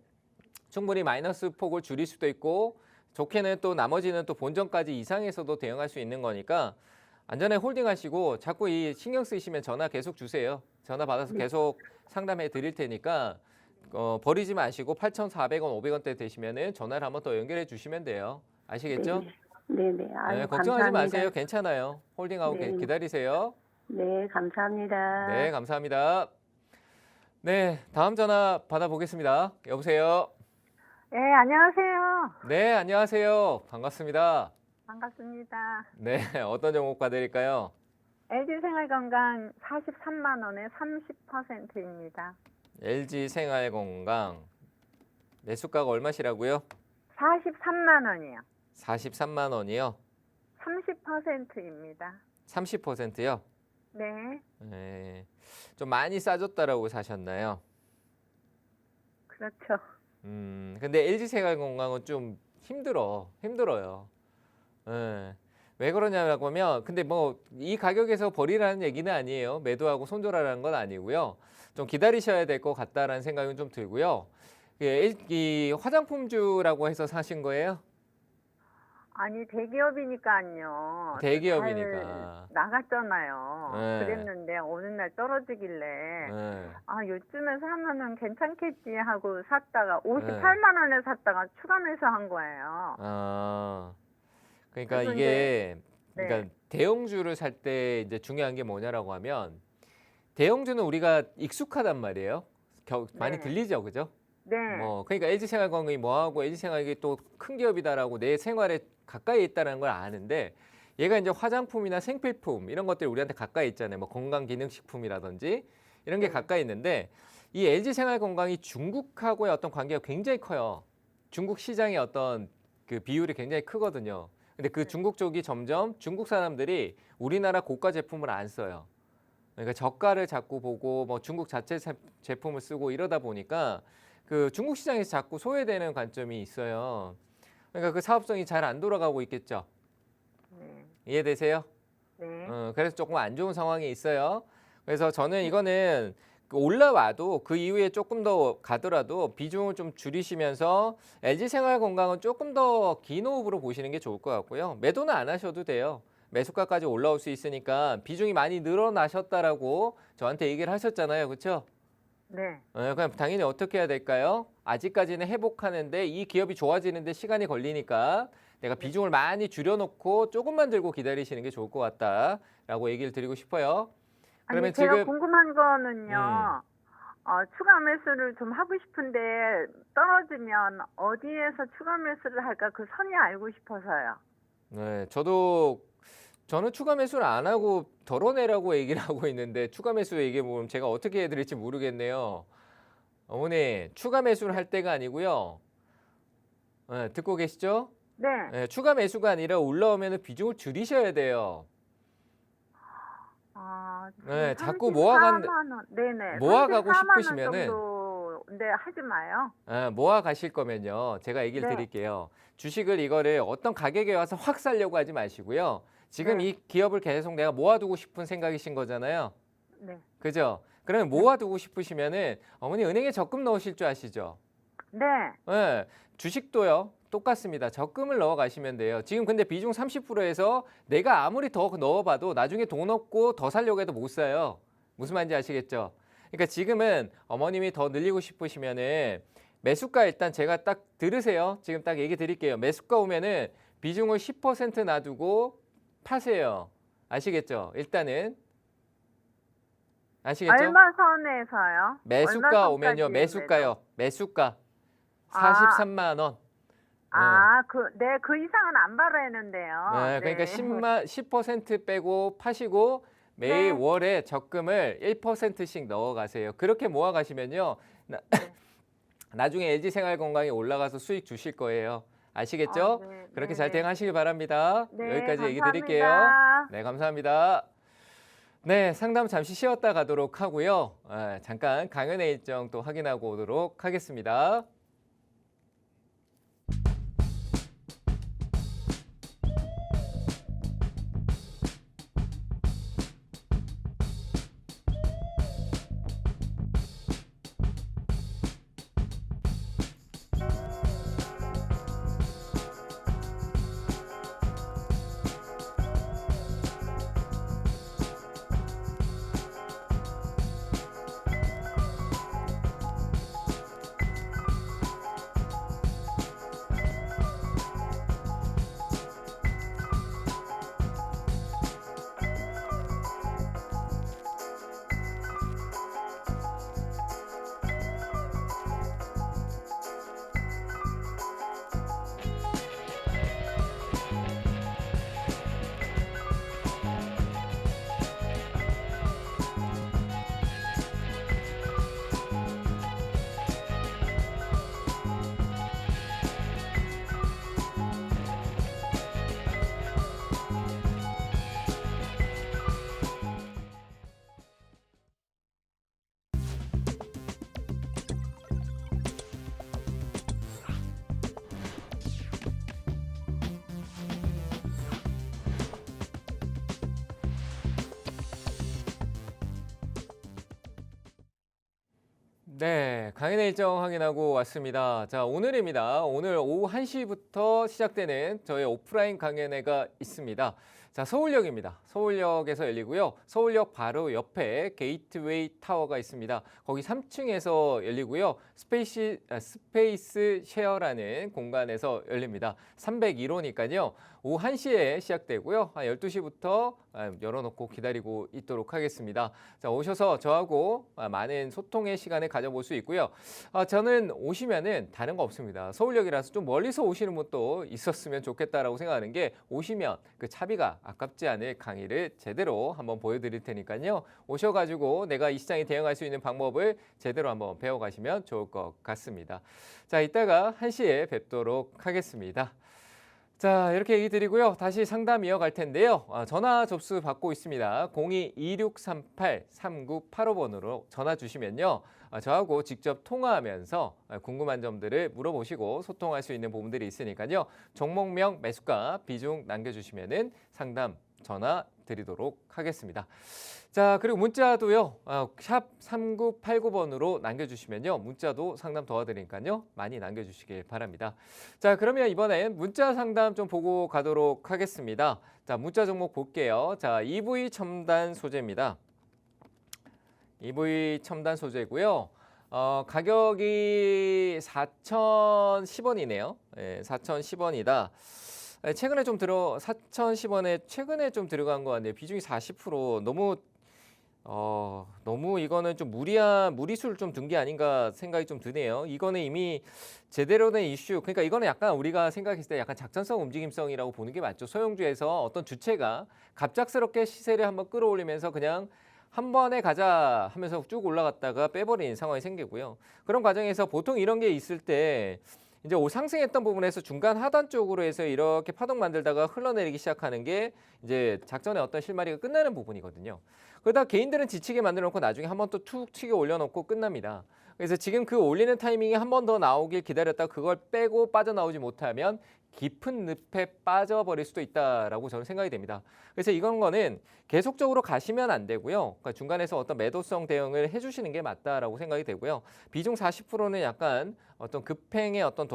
충분히 마이너스 폭을 줄일 수도 있고 좋게는 또 나머지는 또 본전까지 이상해서도 대응할 수 있는 거니까 안전하게 홀딩 하시고 자꾸 이 신경 쓰이시면 전화 계속 주세요. 전화 받아서 계속 상담해 드릴 테니까 버리지 마시고 8,400원, 500원대 되시면은 전화를 한번 더 연결해 주시면 돼요. 아시겠죠? 네네. 아유, 네, 걱정하지 감사합니다. 마세요. 괜찮아요. 홀딩하고 네. 기다리세요. 네, 감사합니다. 네, 감사합니다. 네, 다음 전화 받아보겠습니다. 여보세요. 네, 안녕하세요. 네, 안녕하세요. 반갑습니다. 반갑습니다. 네, 어떤 종목 봐드릴까요? LG생활건강 43만 원에 30%입니다. LG생활건강 매수가가 얼마시라고요? 43만 원이요. 43만 원이요. 30%입니다. 30%요? 네, 네, 좀 많이 싸졌다라고 사셨나요? 그렇죠. 근데 LG생활건강은 좀 힘들어요. 예. 왜 그러냐고 하면 근데 뭐 이 가격에서 버리라는 얘기는 아니에요. 매도하고 손절하라는 건 아니고요. 좀 기다리셔야 될 것 같다라는 생각은 좀 들고요. 이 화장품주라고 해서 사신 거예요? 아니, 대기업이니까요. 대기업이니까. 잘 나갔잖아요. 네. 그랬는데 어느 날 떨어지길래 예. 아, 요쯤에 사면은 괜찮겠지 하고 샀다가 58만 원에 샀다가 추가 매수한 거예요. 아, 그러니까 그래서 이게 네. 그러니까 대형주를 살 때 이제 중요한 게 뭐냐라고 하면 대형주는 우리가 익숙하단 말이에요. 많이 네. 들리죠, 그죠? 네. 뭐 그러니까 LG생활건강이 뭐하고 LG생활이 또 큰 기업이다라고 내 생활에 가까이 있다는 걸 아는데 얘가 이제 화장품이나 생필품 이런 것들이 우리한테 가까이 있잖아요. 뭐 건강기능식품이라든지 이런 게 네. 가까이 있는데 이 LG생활건강이 중국하고의 어떤 관계가 굉장히 커요. 중국 시장의 어떤 그 비율이 굉장히 크거든요. 근데 그 중국 쪽이 점점 중국 사람들이 우리나라 고가 제품을 안 써요. 그러니까 저가를 자꾸 보고 뭐 중국 자체 제품을 쓰고 이러다 보니까 그 중국 시장에서 자꾸 소외되는 관점이 있어요. 그러니까 그 사업성이 잘 안 돌아가고 있겠죠. 네. 이해되세요? 네. 그래서 조금 안 좋은 상황이 있어요. 그래서 저는 이거는 올라와도 그 이후에 조금 더 가더라도 비중을 좀 줄이시면서 LG생활건강은 조금 더 긴 호흡으로 보시는 게 좋을 것 같고요. 매도는 안 하셔도 돼요. 매수가까지 올라올 수 있으니까 비중이 많이 늘어나셨다라고 저한테 얘기를 하셨잖아요. 그렇죠? 네. 그럼 당연히 어떻게 해야 될까요? 아직까지는 회복하는데 이 기업이 좋아지는데 시간이 걸리니까 내가 비중을 많이 줄여놓고 조금만 들고 기다리시는 게 좋을 것 같다라고 얘기를 드리고 싶어요. 그러면 아니, 제가 지금 궁금한 거는요. 추가 매수를 좀 하고 싶은데 떨어지면 어디에서 추가 매수를 할까 그 선이 알고 싶어서요. 네, 저는 추가 매수를 안 하고 덜어내라고 얘기를 하고 있는데 추가 매수 얘기해 보면 제가 어떻게 해드릴지 모르겠네요. 어머니, 추가 매수를 할 때가 아니고요. 네, 듣고 계시죠? 네. 네, 추가 매수가 아니라 올라오면 비중을 줄이셔야 돼요. 아, 네, 지금 자꾸 34만 원. 네네. 모아가고 34만 원 싶으시면은 정도 네, 하지 마요. 모아 가실 거면요. 제가 얘기를 네. 드릴게요. 주식을 이거를 어떤 가격에 와서 확 사려고 하지 마시고요. 지금 네. 이 기업을 계속 내가 모아두고 싶은 생각이신 거잖아요. 네. 그죠? 그러면 모아두고 싶으시면은 어머니 은행에 적금 넣으실 줄 아시죠? 네. 예, 주식도요. 똑같습니다. 적금을 넣어 가시면 돼요. 지금 근데 비중 30%에서 내가 아무리 더 넣어봐도 나중에 돈 없고 더 살려고 해도 못 사요. 무슨 말인지 아시겠죠? 그러니까 지금은 어머님이 더 늘리고 싶으시면은 매수가 일단 제가 딱 들으세요. 지금 딱 얘기 드릴게요. 매수가 오면은 비중을 10% 놔두고 파세요. 아시겠죠? 일단은 아시겠죠? 얼마 선에서요? 매수가 얼마 오면요. 선까지 매수가요. 매수가 아. 43만 원. 네, 그 이상은 안 바라는데요. 네, 그러니까 10% 빼고 파시고 네. 매일 월에 적금을 1%씩 넣어 가세요. 그렇게 모아 가시면요. 나중에 LG생활건강이 올라가서 수익 주실 거예요. 아시겠죠? 네, 그렇게 네, 잘 네. 대응하시길 바랍니다. 네, 여기까지 얘기 감사합니다. 드릴게요. 네, 감사합니다. 네, 상담 잠시 쉬었다 가도록 하고요. 잠깐 강연의 일정 또 확인하고 오도록 하겠습니다. 네, 강연의 일정 확인하고 왔습니다. 자, 오늘입니다. 오늘 오후 1시부터 시작되는 저희 오프라인 강연회가 있습니다. 자, 서울역입니다. 서울역에서 열리고요. 서울역 바로 옆에 게이트웨이 타워가 있습니다. 거기 3층에서 열리고요. 스페이스 쉐어라는 공간에서 열립니다. 301호니까요. 오후 1시에 시작되고요. 한 12시부터 열어놓고 기다리고 있도록 하겠습니다. 자, 오셔서 저하고 많은 소통의 시간을 가져볼 수 있고요. 저는 오시면은 다른 거 없습니다. 서울역이라서 좀 멀리서 오시는 분도 있었으면 좋겠다라고 생각하는 게 오시면 그 차비가 아깝지 않을 강의를 제대로 한번 보여드릴 테니까요. 오셔가지고 내가 이 시장에 대응할 수 있는 방법을 제대로 한번 배워가시면 좋을 것 같습니다. 자, 이따가 1시에 뵙도록 하겠습니다. 자, 이렇게 얘기 드리고요. 다시 상담 이어갈 텐데요. 전화 접수 받고 있습니다. 02-2638-3985번으로 전화 주시면요. 저하고 직접 통화하면서 궁금한 점들을 물어보시고 소통할 수 있는 부분들이 있으니까요. 종목명, 매수가, 비중 남겨주시면은 상담 전화 드리도록 하겠습니다. 자, 그리고 문자도요. 샵 3989번으로 남겨주시면요. 문자도 상담 도와드리니까요. 많이 남겨주시길 바랍니다. 자, 그러면 이번엔 문자 상담 좀 보고 가도록 하겠습니다. 자, 문자 종목 볼게요. 자, EV 첨단 소재입니다. EV 첨단 소재고요. 가격이 4,010원이네요. 네, 4,010원이다. 최근에 좀 4,010원에 최근에 좀 들어간 것 같네요. 비중이 40%. 너무 이거는 좀 무리수를 좀 둔 게 아닌가 생각이 좀 드네요. 이거는 이미 제대로 된 이슈, 그러니까 이거는 약간 우리가 생각했을 때 약간 작전성 움직임성이라고 보는 게 맞죠. 소형주에서 어떤 주체가 갑작스럽게 시세를 한번 끌어올리면서 그냥 한 번에 가자 하면서 쭉 올라갔다가 빼버린 상황이 생기고요. 그런 과정에서 보통 이런 게 있을 때 이제 상승했던 부분에서 중간 하단 쪽으로 해서 이렇게 파동 만들다가 흘러내리기 시작하는 게 이제 작전의 어떤 실마리가 끝나는 부분이거든요. 그러다 개인들은 지치게 만들어 놓고 나중에 한 번 또 툭 치게 올려놓고 끝납니다. 그래서 지금 그 올리는 타이밍이 한 번 더 나오길 기다렸다가 그걸 빼고 빠져나오지 못하면 깊은 늪에 빠져버릴 수도 있다라고 저는 생각이 됩니다. 그래서 이건 거는 계속적으로 가시면 안 되고요. 그러니까 중간에서 어떤 매도성 대응을 해주시는 게 맞다라고 생각이 되고요. 비중 40%는 약간 어떤 급행의 어떤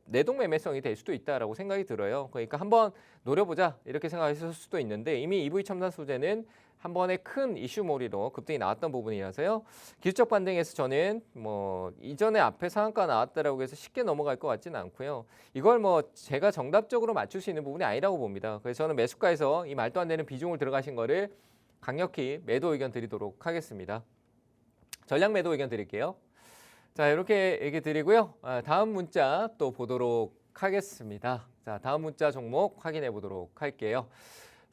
내동 매매성이 될 수도 있다라고 생각이 들어요. 그러니까 한번 노려보자 이렇게 생각하실 수도 있는데 이미 EV 첨단 소재는 한 번에 큰 이슈몰이로 급등이 나왔던 부분이라서요. 기술적 반등에서 저는 뭐 이전에 앞에 상한가 나왔다라고 해서 쉽게 넘어갈 것 같지는 않고요. 이걸 뭐 제가 정답적으로 맞출 수 있는 부분이 아니라고 봅니다. 그래서 저는 매수가에서 이 말도 안 되는 비중을 들어가신 거를 강력히 매도 의견 드리도록 하겠습니다. 전략 매도 의견 드릴게요. 자, 이렇게 얘기 드리고요. 다음 문자 또 보도록 하겠습니다. 자, 다음 문자 종목 확인해 보도록 할게요.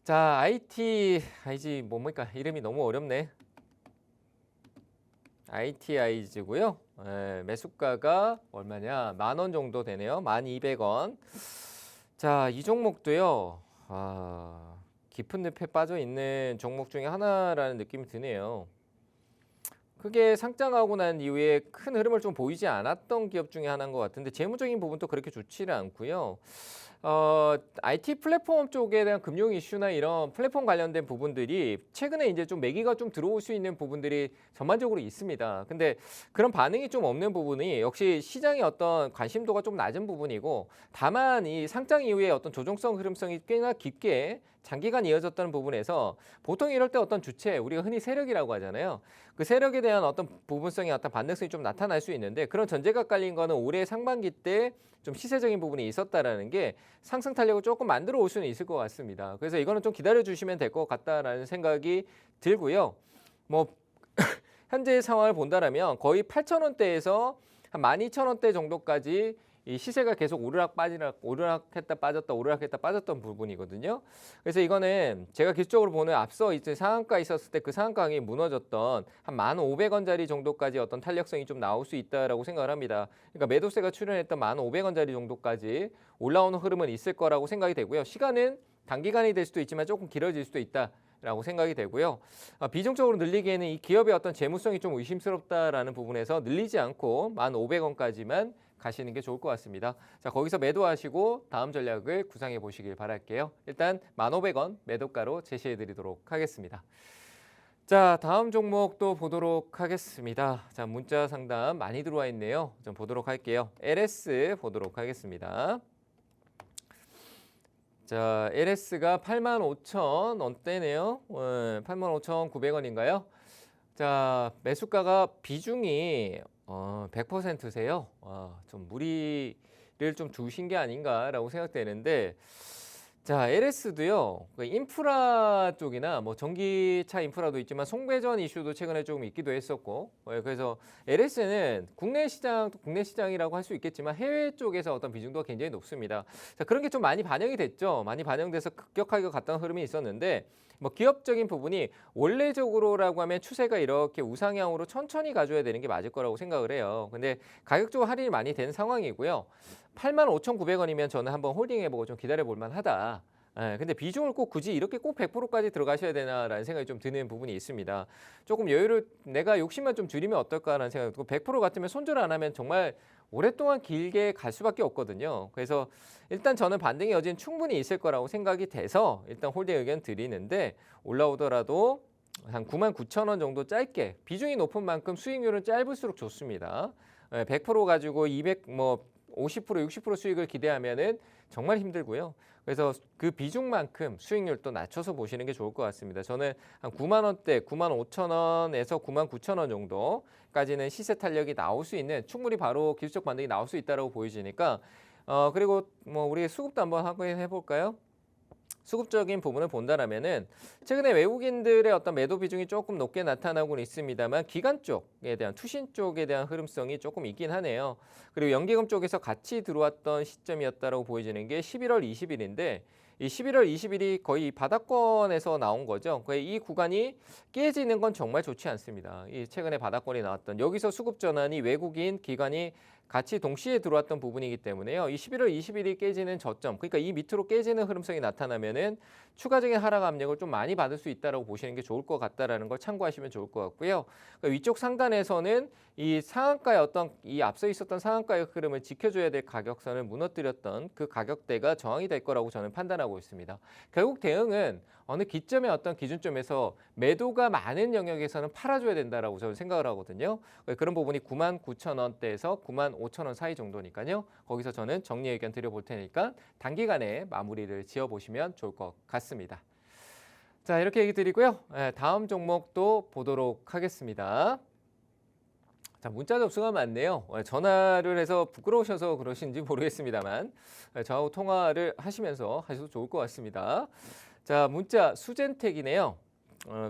자, ITIG 뭡니까? 이름이 너무 어렵네. ITIG고요. 매수가가 얼마냐? 10,000원 정도 되네요. 12,200원. 자, 이 종목도요. 깊은 늪에 빠져 있는 종목 중에 하나라는 느낌이 드네요. 크게 상장하고 난 이후에 큰 흐름을 좀 보이지 않았던 기업 중에 하나인 것 같은데 재무적인 부분도 그렇게 좋지는 않고요. IT 플랫폼 쪽에 대한 금융 이슈나 이런 플랫폼 관련된 부분들이 최근에 이제 좀 매기가 좀 들어올 수 있는 부분들이 전반적으로 있습니다. 근데 그런 반응이 좀 없는 부분이 역시 시장의 어떤 관심도가 좀 낮은 부분이고 다만 이 상장 이후에 어떤 조정성 흐름성이 꽤나 깊게 장기간 이어졌다는 부분에서 보통 이럴 때 어떤 주체 우리가 흔히 세력이라고 하잖아요. 그 세력에 대한 어떤 부분성이 어떤 반등성이 좀 나타날 수 있는데 그런 전제가 깔린 거는 올해 상반기 때 좀 시세적인 부분이 있었다라는 게 상승 탄력을 조금 만들어 올 수는 있을 것 같습니다. 그래서 이거는 좀 기다려 주시면 될 것 같다라는 생각이 들고요. 뭐 현재 상황을 본다라면 거의 8,000원대에서 한 12,000원대 정도까지 이 시세가 계속 오르락했다 빠졌던 부분이거든요. 그래서 이거는 제가 기술적으로 보는 앞서 이제 상한가 있었을 때 그 상한가가 무너졌던 한 1,500원짜리 정도까지 어떤 탄력성이 좀 나올 수 있다라고 생각을 합니다. 그러니까 매도세가 출현했던 1,500원짜리 정도까지 올라오는 흐름은 있을 거라고 생각이 되고요. 시간은 단기간이 될 수도 있지만 조금 길어질 수도 있다. 라고 생각이 되고요. 비중적으로 늘리기에는 이 기업의 어떤 재무성이 좀 의심스럽다라는 부분에서 늘리지 않고 1,500원까지만 가시는 게 좋을 것 같습니다. 자, 거기서 매도하시고 다음 전략을 구상해 보시길 바랄게요. 일단 1,500원 매도가로 제시해 드리도록 하겠습니다. 자, 다음 종목도 보도록 하겠습니다. 자, 문자 상담 많이 들어와 있네요. 좀 보도록 할게요. LS 보도록 하겠습니다. 자, LS가 85,000원대네요. 85,900원인가요? 자, 매수가가 비중이 100%세요. 좀 무리를 좀 두신 게 아닌가라고 생각되는데, 자, LS도요. 인프라 쪽이나 뭐 전기차 인프라도 있지만 송배전 이슈도 최근에 좀 있기도 했었고, 그래서 LS는 국내 시장이라고 할 수 있겠지만 해외 쪽에서 어떤 비중도 굉장히 높습니다. 자, 그런 게 좀 많이 반영이 됐죠. 많이 반영돼서 급격하게 갔던 흐름이 있었는데, 뭐 기업적인 부분이 원래적으로라고 하면 추세가 이렇게 우상향으로 천천히 가져야 되는 게 맞을 거라고 생각을 해요. 근데 가격적으로 할인이 많이 된 상황이고요. 85,900원이면 저는 한번 홀딩해보고 좀 기다려볼 만하다. 근데 비중을 꼭 굳이 이렇게 꼭 100%까지 들어가셔야 되나라는 생각이 좀 드는 부분이 있습니다. 조금 여유를 내가 욕심만 좀 줄이면 어떨까라는 생각이 들고 100% 같으면 손절 안 하면 정말 오랫동안 길게 갈 수밖에 없거든요. 그래서 일단 저는 반등의 여지는 충분히 있을 거라고 생각이 돼서 일단 홀딩 의견 드리는데 올라오더라도 한 99,000원 정도 짧게 비중이 높은 만큼 수익률은 짧을수록 좋습니다. 100% 가지고 50% 60% 수익을 기대하면은 정말 힘들고요. 그래서 그 비중만큼 수익률도 낮춰서 보시는 게 좋을 것 같습니다. 저는 한 9만 원대, 95,000원에서 99,000원 정도까지는 시세 탄력이 나올 수 있는 충분히 바로 기술적 반등이 나올 수 있다라고 보여지니까 그리고 뭐 우리 수급도 한번 확인해 볼까요? 수급적인 부분을 본다라면은 최근에 외국인들의 어떤 매도 비중이 조금 높게 나타나고는 있습니다만 기관 쪽에 대한 투신 쪽에 대한 흐름성이 조금 있긴 하네요. 그리고 연기금 쪽에서 같이 들어왔던 시점이었다라고 보여지는 게 11월 20일인데 이 11월 20일이 거의 바닥권에서 나온 거죠. 거의 이 구간이 깨지는 건 정말 좋지 않습니다. 이 최근에 바닥권이 나왔던 여기서 수급 전환이 외국인 기관이 같이 동시에 들어왔던 부분이기 때문에요. 이 11월 20일이 깨지는 저점, 그러니까 이 밑으로 깨지는 흐름성이 나타나면은 추가적인 하락 압력을 좀 많이 받을 수 있다라고 보시는 게 좋을 것 같다라는 걸 참고하시면 좋을 것 같고요. 그러니까 위쪽 상단에서는 이 상한가의 어떤 이 앞서 있었던 상한가의 흐름을 지켜줘야 될 가격선을 무너뜨렸던 그 가격대가 저항이 될 거라고 저는 판단하고 있습니다. 결국 대응은 어느 기점의 어떤 기준점에서 매도가 많은 영역에서는 팔아줘야 된다라고 저는 생각을 하거든요. 그런 부분이 99,000원대에서 95,000원 사이 정도니까요. 거기서 저는 정리 의견 드려볼 테니까 단기간에 마무리를 지어보시면 좋을 것 같습니다. 자, 이렇게 얘기 드리고요. 다음 종목도 보도록 하겠습니다. 자, 문자 접수가 많네요. 전화를 해서 부끄러우셔서 그러신지 모르겠습니다만 저하고 통화를 하시면서 하셔도 좋을 것 같습니다. 자, 문자 수젠텍이네요.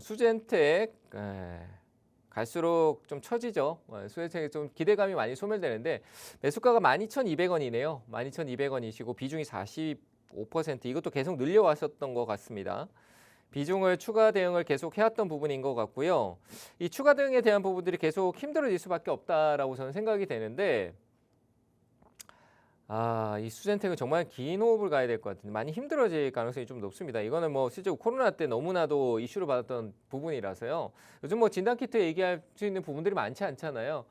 수젠텍 갈수록 좀 처지죠. 수젠텍이 좀 기대감이 많이 소멸되는데 매수가가 12,200원이네요. 12,200원이시고 비중이 45%, 이것도 계속 늘려왔었던 것 같습니다. 비중을 추가 대응을 계속 해왔던 부분인 것 같고요. 이 추가 대응에 대한 부분들이 계속 힘들어질 수밖에 없다라고 저는 생각이 되는데, 이 수젠텍은 정말 긴 호흡을 가야 될 것 같은데 많이 힘들어질 가능성이 좀 높습니다. 이거는 뭐 실제로 코로나 때 너무나도 이슈를 받았던 부분이라서요. 요즘 뭐 진단키트 얘기할 수 있는 부분들이 많지 않잖아요.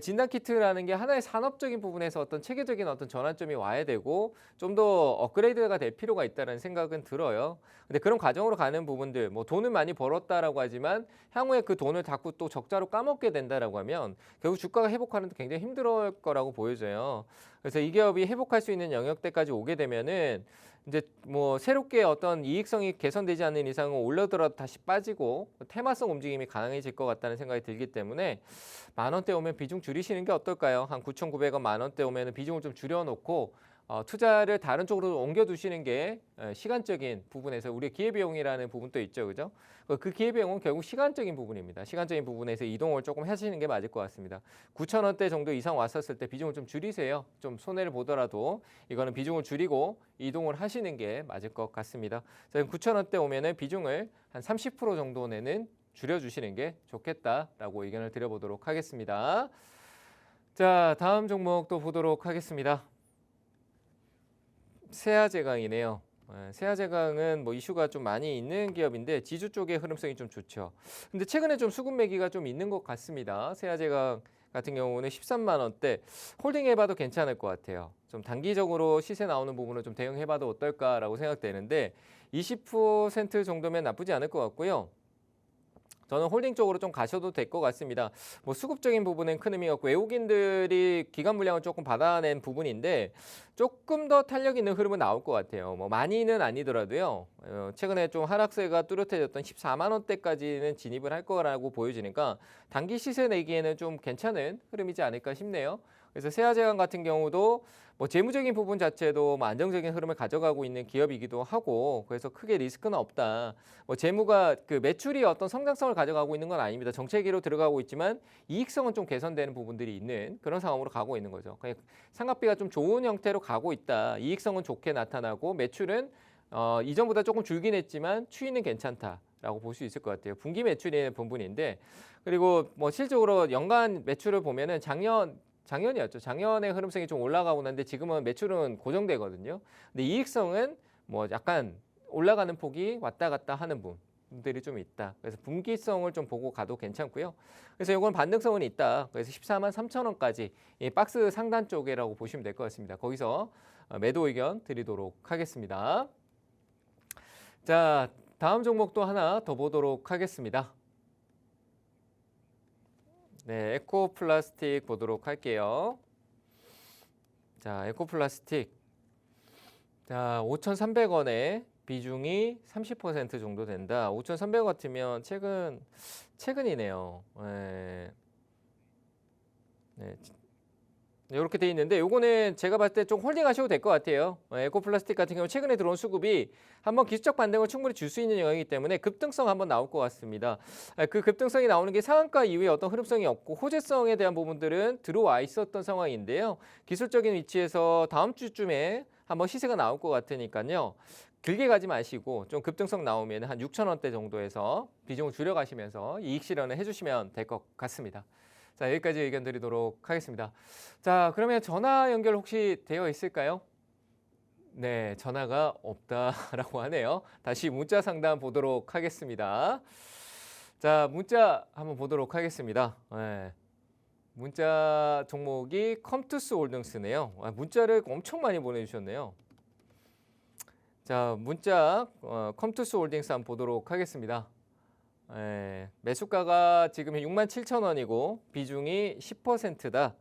진단키트라는 게 하나의 산업적인 부분에서 어떤 체계적인 어떤 전환점이 와야 되고 좀 더 업그레이드가 될 필요가 있다는 생각은 들어요. 근데 그런 과정으로 가는 부분들, 뭐 돈은 많이 벌었다라고 하지만 향후에 그 돈을 자꾸 또 적자로 까먹게 된다라고 하면 결국 주가가 회복하는 데 굉장히 힘들 거라고 보여져요. 그래서 이 기업이 회복할 수 있는 영역대까지 오게 되면은 이제 뭐 새롭게 어떤 이익성이 개선되지 않는 이상은 올려들어도 다시 빠지고 테마성 움직임이 가능해질 것 같다는 생각이 들기 때문에 10,000원대 오면 비중 줄이시는 게 어떨까요? 한 9,900원 10,000원대 오면 비중을 좀 줄여놓고 투자를 다른 쪽으로 옮겨두시는 게 시간적인 부분에서 우리 기회비용이라는 부분도 있죠, 그죠? 그 기회비용은 결국 시간적인 부분입니다. 시간적인 부분에서 이동을 조금 하시는 게 맞을 것 같습니다. 9,000원대 정도 이상 왔었을 때 비중을 좀 줄이세요. 좀 손해를 보더라도 이거는 비중을 줄이고 이동을 하시는 게 맞을 것 같습니다. 9,000원대 오면은 비중을 한 30% 정도 내는 줄여주시는 게 좋겠다라고 의견을 드려보도록 하겠습니다. 자, 다음 종목 또 보도록 하겠습니다. 세아제강이네요. 세아제강은 뭐 이슈가 좀 많이 있는 기업인데 지주 쪽의 흐름성이 좀 좋죠. 근데 최근에 좀 수급 매기가 좀 있는 것 같습니다. 세아제강 같은 경우는 13만 원대 홀딩해봐도 괜찮을 것 같아요. 좀 단기적으로 시세 나오는 부분을 좀 대응해봐도 어떨까라고 생각되는데 20% 정도면 나쁘지 않을 것 같고요. 저는 홀딩 쪽으로 좀 가셔도 될 것 같습니다. 뭐 수급적인 부분은 큰 의미가 없고 외국인들이 기관 물량을 조금 받아낸 부분인데 조금 더 탄력 있는 흐름은 나올 것 같아요. 뭐 많이는 아니더라도요. 최근에 좀 하락세가 뚜렷해졌던 14만 원대까지는 진입을 할 거라고 보여지니까 단기 시세 내기에는 좀 괜찮은 흐름이지 않을까 싶네요. 그래서 세아제강 같은 경우도 뭐 재무적인 부분 자체도 뭐 안정적인 흐름을 가져가고 있는 기업이기도 하고 그래서 크게 리스크는 없다. 뭐 재무가 그 매출이 어떤 성장성을 가져가고 있는 건 아닙니다. 정체기로 들어가고 있지만 이익성은 좀 개선되는 부분들이 있는 그런 상황으로 가고 있는 거죠. 그냥 상각비가 좀 좋은 형태로 가고 있다. 이익성은 좋게 나타나고 매출은 이전보다 조금 줄긴 했지만 추이는 괜찮다라고 볼 수 있을 것 같아요. 분기 매출의 부분인데 그리고 뭐 실적으로 연간 매출을 보면은 작년이었죠. 작년의 흐름성이 좀 올라가고 났는데 지금은 매출은 고정되거든요. 근데 이익성은 뭐 약간 올라가는 폭이 왔다 갔다 하는 분들이 좀 있다. 그래서 분기성을 좀 보고 가도 괜찮고요. 그래서 이건 반등성은 있다. 그래서 14만 3천 원까지 이 박스 상단 쪽이라고 보시면 될 것 같습니다. 거기서 매도 의견 드리도록 하겠습니다. 자, 다음 종목도 하나 더 보도록 하겠습니다. 네, 에코플라스틱 보도록 할게요. 자, 에코플라스틱. 자, 5,300원에 비중이 30% 정도 된다. 5,300원 같으면 최근이네요. 네. 네. 이렇게 돼 있는데 요거는 제가 봤을 때 좀 홀딩 하셔도 될 것 같아요. 에코플라스틱 같은 경우 최근에 들어온 수급이 한번 기술적 반등을 충분히 줄 수 있는 영역이기 때문에 급등성 한번 나올 것 같습니다. 그 급등성이 나오는 게 상한가 이후에 어떤 흐름성이 없고 호재성에 대한 부분들은 들어와 있었던 상황인데요. 기술적인 위치에서 다음 주쯤에 한번 시세가 나올 것 같으니까요. 길게 가지 마시고 좀 급등성 나오면 한 6,000원대 정도에서 비중을 줄여가시면서 이익 실현을 해주시면 될 것 같습니다. 자, 여기까지 의견 드리도록 하겠습니다. 자, 그러면 전화 연결 혹시 되어 있을까요? 네, 전화가 없다라고 하네요. 다시 문자 상담 보도록 하겠습니다. 자, 문자 한번 보도록 하겠습니다. 네. 문자 종목이 컴투스 홀딩스네요. 문자를 엄청 많이 보내주셨네요. 자, 문자 컴투스 홀딩스 한번 보도록 하겠습니다. 매수가가 지금 67,000원이고 비중이 10%다.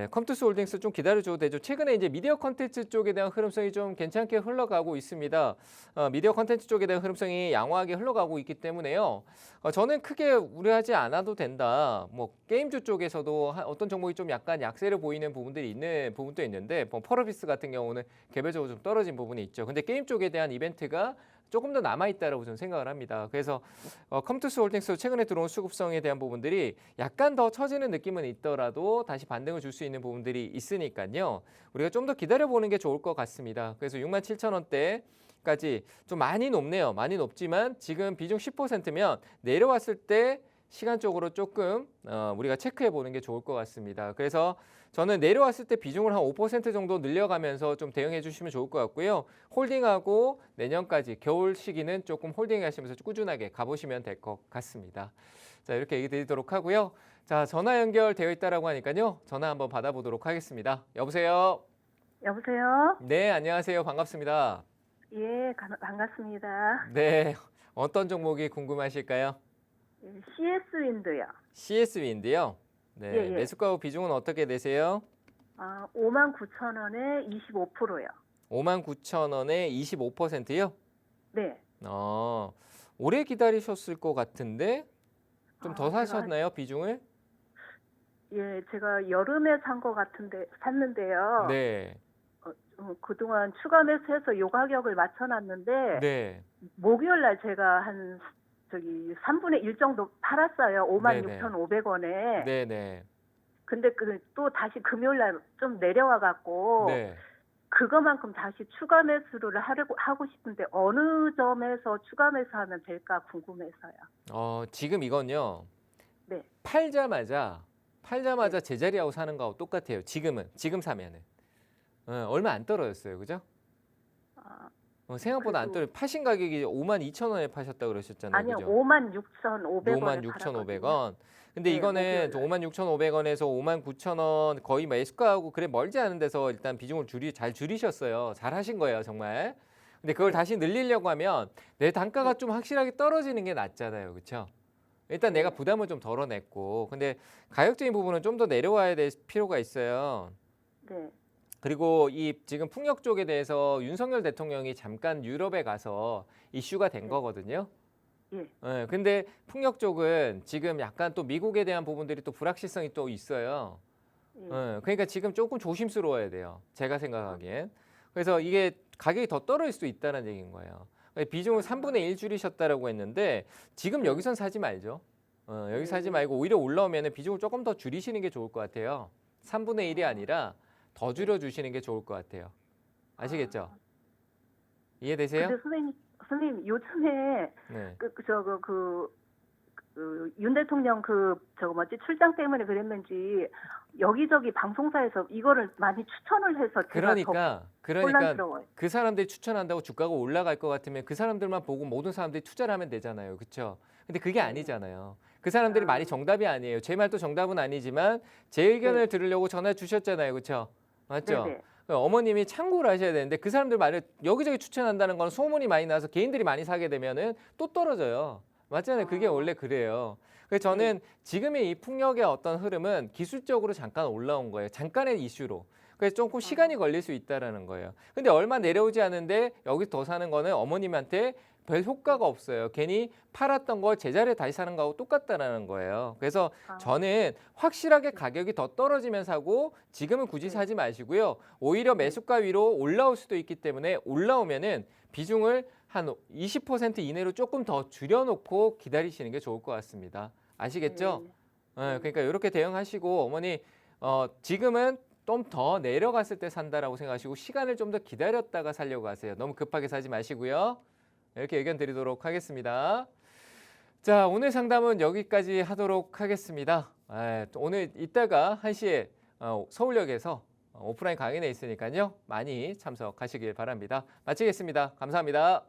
컴투스 홀딩스 좀 기다려줘도 되죠. 최근에 이제 미디어 컨텐츠 쪽에 대한 흐름성이 좀 괜찮게 흘러가고 있습니다. 미디어 컨텐츠 쪽에 대한 흐름성이 양호하게 흘러가고 있기 때문에요. 저는 크게 우려하지 않아도 된다. 뭐 게임주 쪽에서도 어떤 종목이 좀 약간 약세를 보이는 부분들이 있는 부분도 있는데, 뭐 펄어비스 같은 경우는 개별적으로 좀 떨어진 부분이 있죠. 근데 게임 쪽에 대한 이벤트가 조금 더 남아있다라고 저는 생각을 합니다. 그래서 컴투스 홀딩스 최근에 들어온 수급성에 대한 부분들이 약간 더 처지는 느낌은 있더라도 다시 반등을 줄 수 있는 부분들이 있으니까요. 우리가 좀 더 기다려보는 게 좋을 것 같습니다. 그래서 67,000원대까지 좀 많이 높네요. 많이 높지만 지금 비중 10%면 내려왔을 때 시간적으로 조금 우리가 체크해 보는 게 좋을 것 같습니다. 그래서 저는 내려왔을 때 비중을 한 5% 정도 늘려가면서 좀 대응해 주시면 좋을 것 같고요. 홀딩하고 내년까지 겨울 시기는 조금 홀딩 하시면서 꾸준하게 가보시면 될 것 같습니다. 자, 이렇게 얘기 드리도록 하고요. 자, 전화 연결되어 있다라고 하니까요. 전화 한번 받아보도록 하겠습니다. 여보세요? 여보세요? 네, 안녕하세요. 반갑습니다. 예, 반갑습니다. 네, 어떤 종목이 궁금하실까요? CS 윈드요. CS 윈드요. 네, 예, 예. 매수가 비중은 어떻게 되세요? 59,000원에 25%요. 59,000원에 25%요? 네. 오래 기다리셨을 것 같은데 좀 더 제가 사셨나요, 비중을? 예, 제가 여름에 샀는데요. 네, 그동안 추가 매수해서 요 가격을 맞춰놨는데 네, 목요일 날 제가 한 3분의 1 정도 팔았어요. 네네. 56,500원에. 네, 네, 근데 또 다시 금요일 날 좀 내려와 갖고 네. 그거만큼 다시 추가 매수를 하고 싶은데 어느 점에서 추가 매수하면 될까 궁금해서요. 지금 이건요. 네. 팔자마자 제자리하고 사는 거하고 똑같아요. 지금 사면은 얼마 안 떨어졌어요, 그죠? 아, 생각보다 안 떨어. 파신 가격이 52,000원에 파셨다 그러셨잖아요, 아니요, 그죠? 56,500원에 56,500원. 근데 네, 이거는 목요일 56,500원에서 59,000원 거의 매수가하고 그래 멀지 않은 데서 일단 비중을 잘 줄이셨어요. 잘 하신 거예요, 정말. 근데 그걸 다시 늘리려고 하면 내 단가가 좀 확실하게 떨어지는 게 낫잖아요, 그렇죠? 일단 내가 부담을 좀 덜어냈고, 근데 가격적인 부분은 좀 더 내려와야 될 필요가 있어요. 네. 그리고 이 지금 풍력 쪽에 대해서 윤석열 대통령이 잠깐 유럽에 가서 이슈가 된 거거든요. 예. 근데 풍력 쪽은 지금 약간 또 미국에 대한 부분들이 또 불확실성이 또 있어요. 예. 그러니까 지금 조금 조심스러워야 돼요. 제가 생각하기엔. 그래서 이게 가격이 더 떨어질 수도 있다는 얘기인 거예요. 비중을 3분의 1 줄이셨다라고 했는데 지금 여기선 사지 말죠. 여기 사지 말고 오히려 올라오면 비중을 조금 더 줄이시는 게 좋을 것 같아요. 3분의 1이 아니라 더 줄여주시는 게 좋을 것 같아요. 아시겠죠? 이해되세요? 근데 선생님 요즘에 네. 윤 대통령 출장 때문에 그랬는지 여기저기 방송사에서 이거를 많이 추천을 해서 제가 더 그러니까 혼란스러워요. 그 사람들이 추천한다고 주가가 올라갈 것 같으면 그 사람들만 보고 모든 사람들이 투자를 하면 되잖아요. 그렇죠? 근데 그게 아니잖아요. 그 사람들이 말이 정답이 아니에요. 제 말도 정답은 아니지만 제 의견을 들으려고 전화 주셨잖아요. 그렇죠? 맞죠? 네네. 어머님이 참고를 하셔야 되는데 그 사람들 말을 여기저기 추천한다는 건 소문이 많이 나서 개인들이 많이 사게 되면은 또 떨어져요. 맞잖아요. 그게 원래 그래요. 그래서 저는 지금의 이 풍력의 어떤 흐름은 기술적으로 잠깐 올라온 거예요. 잠깐의 이슈로. 그래서 조금 시간이 걸릴 수 있다라는 거예요. 근데 얼마 내려오지 않은데 여기 더 사는 거는 어머님한테 별 효과가 없어요. 괜히 팔았던 거 제자리에 다시 사는 거하고 똑같다라는 거예요. 그래서 저는 확실하게 가격이 더 떨어지면 사고 지금은 굳이 사지 마시고요. 오히려 매수가 위로 올라올 수도 있기 때문에 올라오면은 비중을 한 20% 이내로 조금 더 줄여놓고 기다리시는 게 좋을 것 같습니다. 아시겠죠? 그러니까 이렇게 대응하시고 어머니 지금은 좀 더 내려갔을 때 산다라고 생각하시고 시간을 좀 더 기다렸다가 살려고 하세요. 너무 급하게 사지 마시고요. 이렇게 의견 드리도록 하겠습니다. 자, 오늘 상담은 여기까지 하도록 하겠습니다. 오늘 이따가 1시에 서울역에서 오프라인 강연회 있으니까요. 많이 참석하시길 바랍니다. 마치겠습니다. 감사합니다.